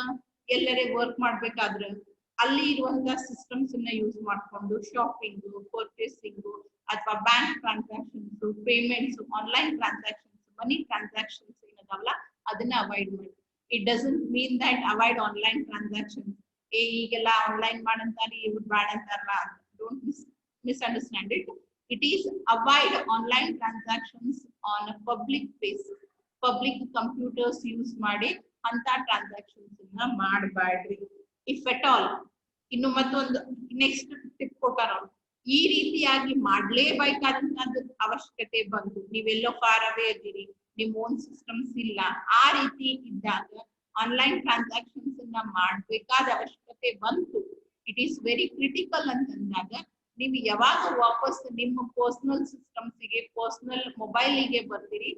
ಎಲ್ಲರೇ ವರ್ಕ್ ಮಾಡ್ಬೇಕಾದ್ರೆ ಅಲ್ಲಿ ಇರುವಂತಹ ಸಿಸ್ಟಮ್ಸ್ ಅನ್ನ ಯೂಸ್ ಮಾಡ್ಕೊಂಡು ಶಾಪಿಂಗ್, ಪರ್ಚೇಸಿಂಗ್ ಅಥವಾ bank transactions, payments, online transactions, money transactions ಏನದಾವಲ್ಲ ಅದನ್ನ ಅವಾಯ್ಡ್ ಮಾಡಿ. It doesn't mean that avoid online transactions. ಈಗೆಲ್ಲ ಆನ್ಲೈನ್ ಮಾಡಂತಾರಿ, ಇವ್ರು ಬ್ಯಾಡ ಅಂತಾರಲ್ಲ, don't misunderstand it. It is avoid online transactions on a public basis. Public computers use ಮಾಡಿ ಅಂತ ಟ್ರಾನ್ಸಾಕ್ಷನ್ಸ್ ಅನ್ನ ಮಾಡಬೇಡ್ರಿ ಇಫ್ ಎಟ್ ಆಲ್. ಇನ್ನು ಮತ್ತೊಂದು ನೆಕ್ಸ್ಟ್ ಟಿಪ್ ಕೊಟ್ಟಾರ, ಈ ರೀತಿಯಾಗಿ ಮಾಡ್ಲೇಬೇಕಾದಂತ ಅವಶ್ಯಕತೆ ಬಂತು, ನೀವೆಲ್ಲೋ ಫಾರ್ ಅವೇ ಇದ್ದೀರಿ, ನಿಮ್ ಓನ್ ಸಿಸ್ಟಮ್ಸ್ ಇಲ್ಲ, ಆ ರೀತಿ ಇದ್ದಾಗ ಆನ್ಲೈನ್ ಟ್ರಾನ್ಸಾಕ್ಷನ್ಸ್ ಅನ್ನ ಮಾಡ್ಬೇಕಾದ ಅವಶ್ಯಕತೆ ಬಂತು, ಇಟ್ ಈಸ್ ವೆರಿ ಕ್ರಿಟಿಕಲ್ ಅಂತಂದಾಗ ನೀವು ಯಾವಾಗ ವಾಪಸ್ ನಿಮ್ಮ ಪರ್ಸನಲ್ ಸಿಸ್ಟಮ್ಸ್ ಗೆ, ಪರ್ಸನಲ್ ಮೊಬೈಲ್ ಗೆ ಬರ್ತೀರಿ,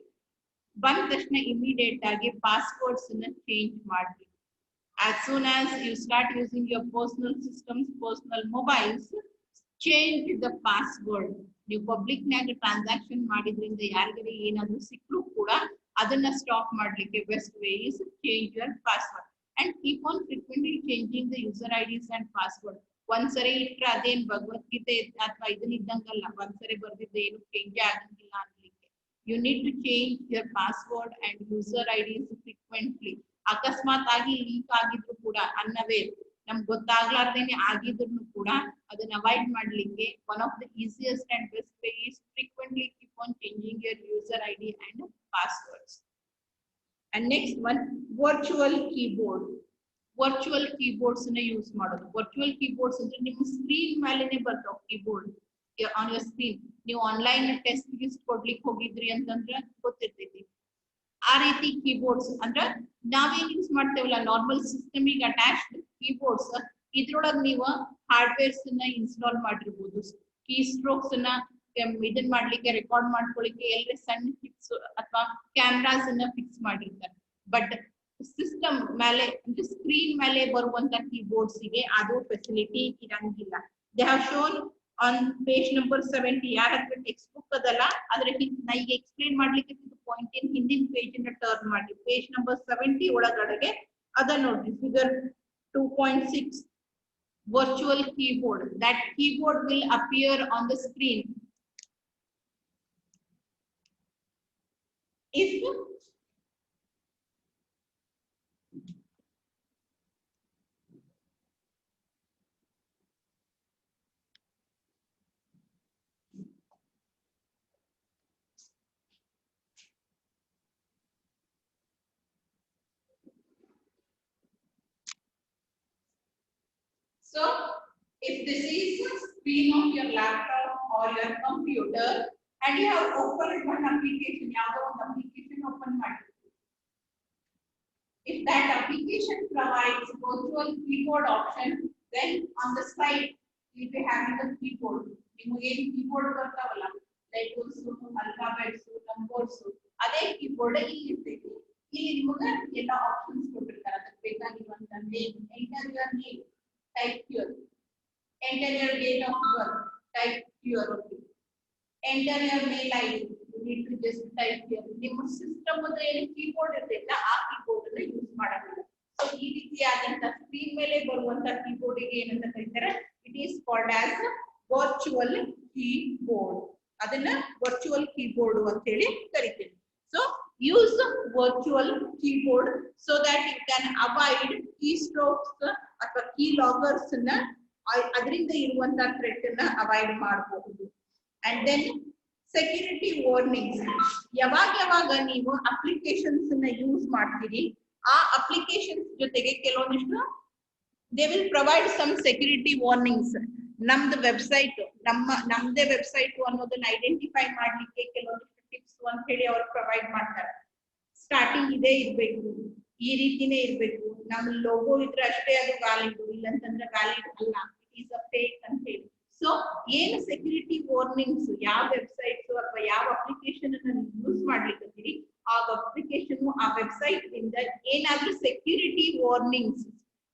ಬಂದ ತಕ್ಷಣ ಇಮಿಡಿಯೇಟ್ ಆಗಿ ಪಾಸ್ವರ್ಡ್ಸ್ ಅನ್ನ ಚೇಂಜ್ ಮಾಡ್ರಿ. As soon as you start using your personal systems, personal mobiles, change the password. ನೀವು ಪಬ್ಲಿಕ್ ನಾಗ ಟ್ರಾನ್ಸಾಕ್ಷನ್ ಮಾಡಿದ್ರಿಂದ ಯಾರಿಗಾರ ಏನಾದ್ರೂ ಸಿಕ್ಕರೂ ಕೂಡ ಅದನ್ನ ಸ್ಟಾಪ್ ಮಾಡ್ಲಿಕ್ಕೆ best way is change your password and keep on frequently changing the user IDs and password. ಒಂದ್ಸರಿ ಇಟ್ರೆ ಅದೇನ್ ಭಗವದ್ಗೀತೆ ಅಥವಾ ಇದನ್ನ ಇದ್ದಂಗಲ್ಲ, ಒಂದ್ಸರಿ ಬರ್ದಿದ್ದು ಏನು ಚೇಂಜ್ ಆಗಂಗಿಲ್ಲ ಅನ್ಲಿಕ್ಕೆ. You need to change your password and user IDs frequently. ಅಕಸ್ಮಾತ್ ಆಗಿ ಲೀಕ್ ಆಗಿದ್ರು ಕೂಡ ಅನ್ನವೇ ನಮ್ಗೆ ಗೊತ್ತಾಗ್ಲಾರ್ದೇನೆ ಆಗಿದ್ರು ಕೂಡ ಅದನ್ನ ಅವಾಯ್ಡ್ ಮಾಡ್ಲಿಕ್ಕೆ one of the easiest and best way is frequently keep on changing your user ID and passwords. And next one, virtual keyboard. Virtual keyboards ನ ಯೂಸ್ ಮಾಡೋದು. ವರ್ಚುವಲ್ ಕೀಬೋರ್ಡ್ಸ್ ಅಂದ್ರೆ ನಿಮ್ಮ ಸ್ಕ್ರೀನ್ ಮೇಲೆನೆ ಬರ್ತಾವ ಕೀಬೋರ್ಡ್ ಆನ್ ಯುವರ್ ಸ್ಕ್ರೀನ್. ನೀವು online test ಕೊಡ್ಲಿಕ್ಕೆ ಹೋಗಿದ್ರಿ ಅಂತಂದ್ರೆ ಗೊತ್ತಿರ್ತೈತಿ. ಆ ರೀತಿ ಕೀಬೋರ್ಡ್ಸ್ ಅಂದ್ರೆ ನಾವೇನ್ ಯೂಸ್ ಮಾಡ್ತೇವಲ್ಲ ನಾರ್ಮಲ್ ಸಿಸ್ಟಮಿಗೆ ಅಟ್ಯಾಚ್ಡ್ ಕೀಬೋರ್ಡ್ಸ್, ಇದ್ರೊಳಗ್ ನೀವು ಹಾರ್ಡ್ವೇರ್ಸ್ ನ ಇನ್ಸ್ಟಾಲ್ ಮಾಡಿರ್ಬೋದು. ಕೀ ಸ್ಟ್ರೋಕ್ಸ್ ನ ಇದನ್ ಮಾಡ್ಲಿಕ್ಕೆ, ರೆಕಾರ್ಡ್ ಮಾಡ್ಕೊಳ್ಳಿಕ್ಕೆ ಎಲ್ಲರ ಸಣ್ಣ ಫಿಕ್ಸ್ ಅಥವಾ ಕ್ಯಾಮ್ರಾಸ್ ಅನ್ನ ಫಿಕ್ಸ್ ಮಾಡಿರ್ತಾರೆ. ಬಟ್ ಸಿಸ್ಟಮ್ ಮೇಲೆ ಅಂದ್ರೆ ಸ್ಕ್ರೀನ್ ಮೇಲೆ ಬರುವಂತ ಕೀಬೋರ್ಡ್ಸ್ ಗೆ ಅದು ಫೆಸಿಲಿಟಿ ಇರಂಗಿಲ್ಲ. They have shown on page number 70. ಯಾರ ಹತ್ರ ಟೆಕ್ಸ್ಟ್ ಬುಕ್ ಅದಲ್ಲ ಅದ್ರ ನಾ ಈಗ ಎಕ್ಸ್ಪ್ಲೇನ್ ಮಾಡ್ಲಿಕ್ಕೆ ಪಾಯಿಂಟ್ ಏನ್ ಹಿಂದಿನ ಪೇಜ್ ಅನ್ನ ಟರ್ನ್ ಮಾಡಿ ಪೇಜ್ ನಂಬರ್ 70 ಒಳಗಡೆಗೆ ಅದ ನೋಡ್ರಿ. Figure 2.6 virtual keyboard. That keyboard will appear on the screen. if so if this is the screen of your laptop or your computer and you have opened one application, open if that application provides virtual keyboard option, then on the side you will be having the keyboard. Keyboard ಬರ್ತಾವಲ್ಲ letters, alphabets, numbers, ಅದೇ keyboard ಇಲ್ಲಿ ಇರ್ತೈತಿ. ಇಲ್ಲಿ ನಿಮಗೆ ಎಲ್ಲ options ಕೊಟ್ಟಿರ್ತಾರೆ. ಅದಕ್ಕೆ ಬೇಕಾಗಿರುವಂತ name, enter your name, type here. Enter your date of birth, type here. Enter your mail ID. You need to just type here. ನಿಮ್ಮ ಸಿಸ್ಟಮ್ ಅಂದ್ರೆ ಏನು ಕೀಬೋರ್ಡ್ ಇರ್ತೈತೆ ಆ ಕೀಬೋರ್ಡ್ ಅನ್ನ ಯೂಸ್ ಮಾಡಬೇಕು. ಸೊ ಈ ರೀತಿಯಾದಂತ ಸ್ಕ್ರೀನ್ ಮೇಲೆ ಬರುವಂತ ಕೀಬೋರ್ಡ್ ಗೆ ಏನಂತ ಕರೀತಾರೆ? It is called as virtual keyboard. ಅದನ್ನ ವರ್ಚುವಲ್ ಕೀಬೋರ್ಡ್ ಅಂತ ಹೇಳಿ ಕರೀತೀವಿ. So use virtual keyboard so that you can avoid keystrokes ಅಥವಾ ಕೀ ಲಾಗರ್ಸ್ ನ ಅದರಿಂದ ಇರುವಂತ ಥ್ರೆಟ್ ಅನ್ನ ಅವಾಯ್ಡ್ ಮಾಡಬಹುದು. And then security warnings. ಯಾವಾಗ ನೀವು ಅಪ್ಲಿಕೇಶನ್ಸ್ ನ ಯೂಸ್ ಮಾಡ್ತೀರಿ ಆ ಅಪ್ಲಿಕೇಶನ್ಸ್ ಜೊತೆಗೆ ಕೆಲವೊಂದಿಷ್ಟು they will provide some security warnings. ನಮ್ದು ವೆಬ್ಸೈಟ್ ನಮ್ದೇ ವೆಬ್ಸೈಟ್ ಅನ್ನೋದನ್ನ ಐಡೆಂಟಿಫೈ ಮಾಡ್ಲಿಕ್ಕೆ ಕೆಲವೊಂದಿಷ್ಟು ಟಿಪ್ಸ್ ಅಂತ ಹೇಳಿ ಅವ್ರು ಪ್ರೊವೈಡ್ ಮಾಡ್ತಾರೆ. ಸ್ಟಾರ್ಟಿಂಗ್ ಇದೇ ಇರ್ಬೇಕು, ಈ ರೀತಿನೇ ಇರ್ಬೇಕು, ನಮ್ ಲೋಗೋ ಇದ್ರೆ ಅಷ್ಟೇ ಅದು ವ್ಯಾಲಿಡ್, ಇಲ್ಲಂತಂದ್ರೆ ವ್ಯಾಲಿಡ್ ಅಲ್ಲ, ಇಟ್ ಈಸ್ ಅ ಫೇಕ್ ಅಂತ ಹೇಳಿ. ಸೊ ಏನು ಸೆಕ್ಯೂರಿಟಿ ವಾರ್ನಿಂಗ್ಸ್ ಯಾವ ವೆಬ್ಸೈಟ್ಸ್ ಅಥವಾ ಯಾವ ಅಪ್ಲಿಕೇಶನ್ ಅನ್ನ ಯೂಸ್ ಮಾಡ್ಲಿಕ್ಕೆ ಆ ಅಪ್ಲಿಕೇಶನ್ ಆ ವೆಬ್ಸೈಟ್ ಇಂದ ಏನಾದ್ರೂ ಸೆಕ್ಯೂರಿಟಿ ವಾರ್ನಿಂಗ್ಸ್,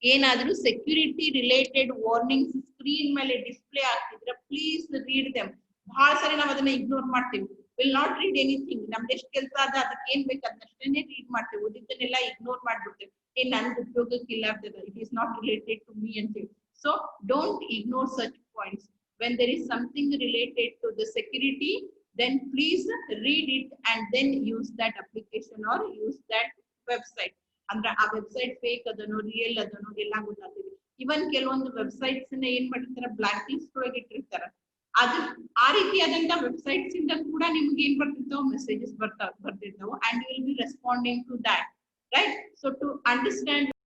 ಏನಾದ್ರೂ ಸೆಕ್ಯೂರಿಟಿ ರಿಲೇಟೆಡ್ ವಾರ್ನಿಂಗ್ಸ್ ಸ್ಕ್ರೀನ್ ಮೇಲೆ ಡಿಸ್ಪ್ಲೇ ಆಗ್ತಿದ್ರೆ ಪ್ಲೀಸ್ ರೀಡ್ ದೆಮ್. ಬಹಳ ಸರಿ ನಾವ್ ಅದನ್ನ ಇಗ್ನೋರ್ ಮಾಡ್ತೀವಿ. Will not read anything. ನಮ್ದು ಎಷ್ಟು ಕೆಲಸ ಅದ ಅದಕ್ಕೆ ಏನ್ ಬೇಕು ಅದನ್ನಷ್ಟೇ ರೀಡ್ ಮಾಡ್ತೇವೆ, ಉಳಿದನ್ನೆಲ್ಲ ಇಗ್ನೋರ್ ಮಾಡ್ಬಿಡ್ತೇವೆ. ನನ್ಗೆ ಉಪಯೋಗಕ್ಕೆ ಇಲ್ಲ ಆಗ್ತದೆ, it is not related to me ಅಂತ ಹೇಳಿ. So don't ignore such points. When there is something related to the security, then please read it and then use that application or use that website. ಅಂದ್ರೆ ಆ website fake ಅದನೋ real ಅದನೋ ಎಲ್ಲ ಗೊತ್ತಾಗ್ತದೆ. ಇವನ್ ಕೆಲವೊಂದು websites ನ ಏನ್ ಮಾಡಿರ್ತಾರೆ, ಬ್ಲಾಕ್ ಲಿಸ್ಟ್ ಒಳಗೆ ಇಟ್ಟಿರ್ತಾರೆ. ಅದು ಆ ರೀತಿಯಾದಂತ ವೆಬ್ಸೈಟ್ಸ್ ಇಂದ ಕೂಡ ನಿಮ್ಗೆ ಏನ್ ಬರ್ತಿರ್ತಾವ, messages ಬರ್ತಿರ್ತಾವ and you will be responding to that, right? So to understand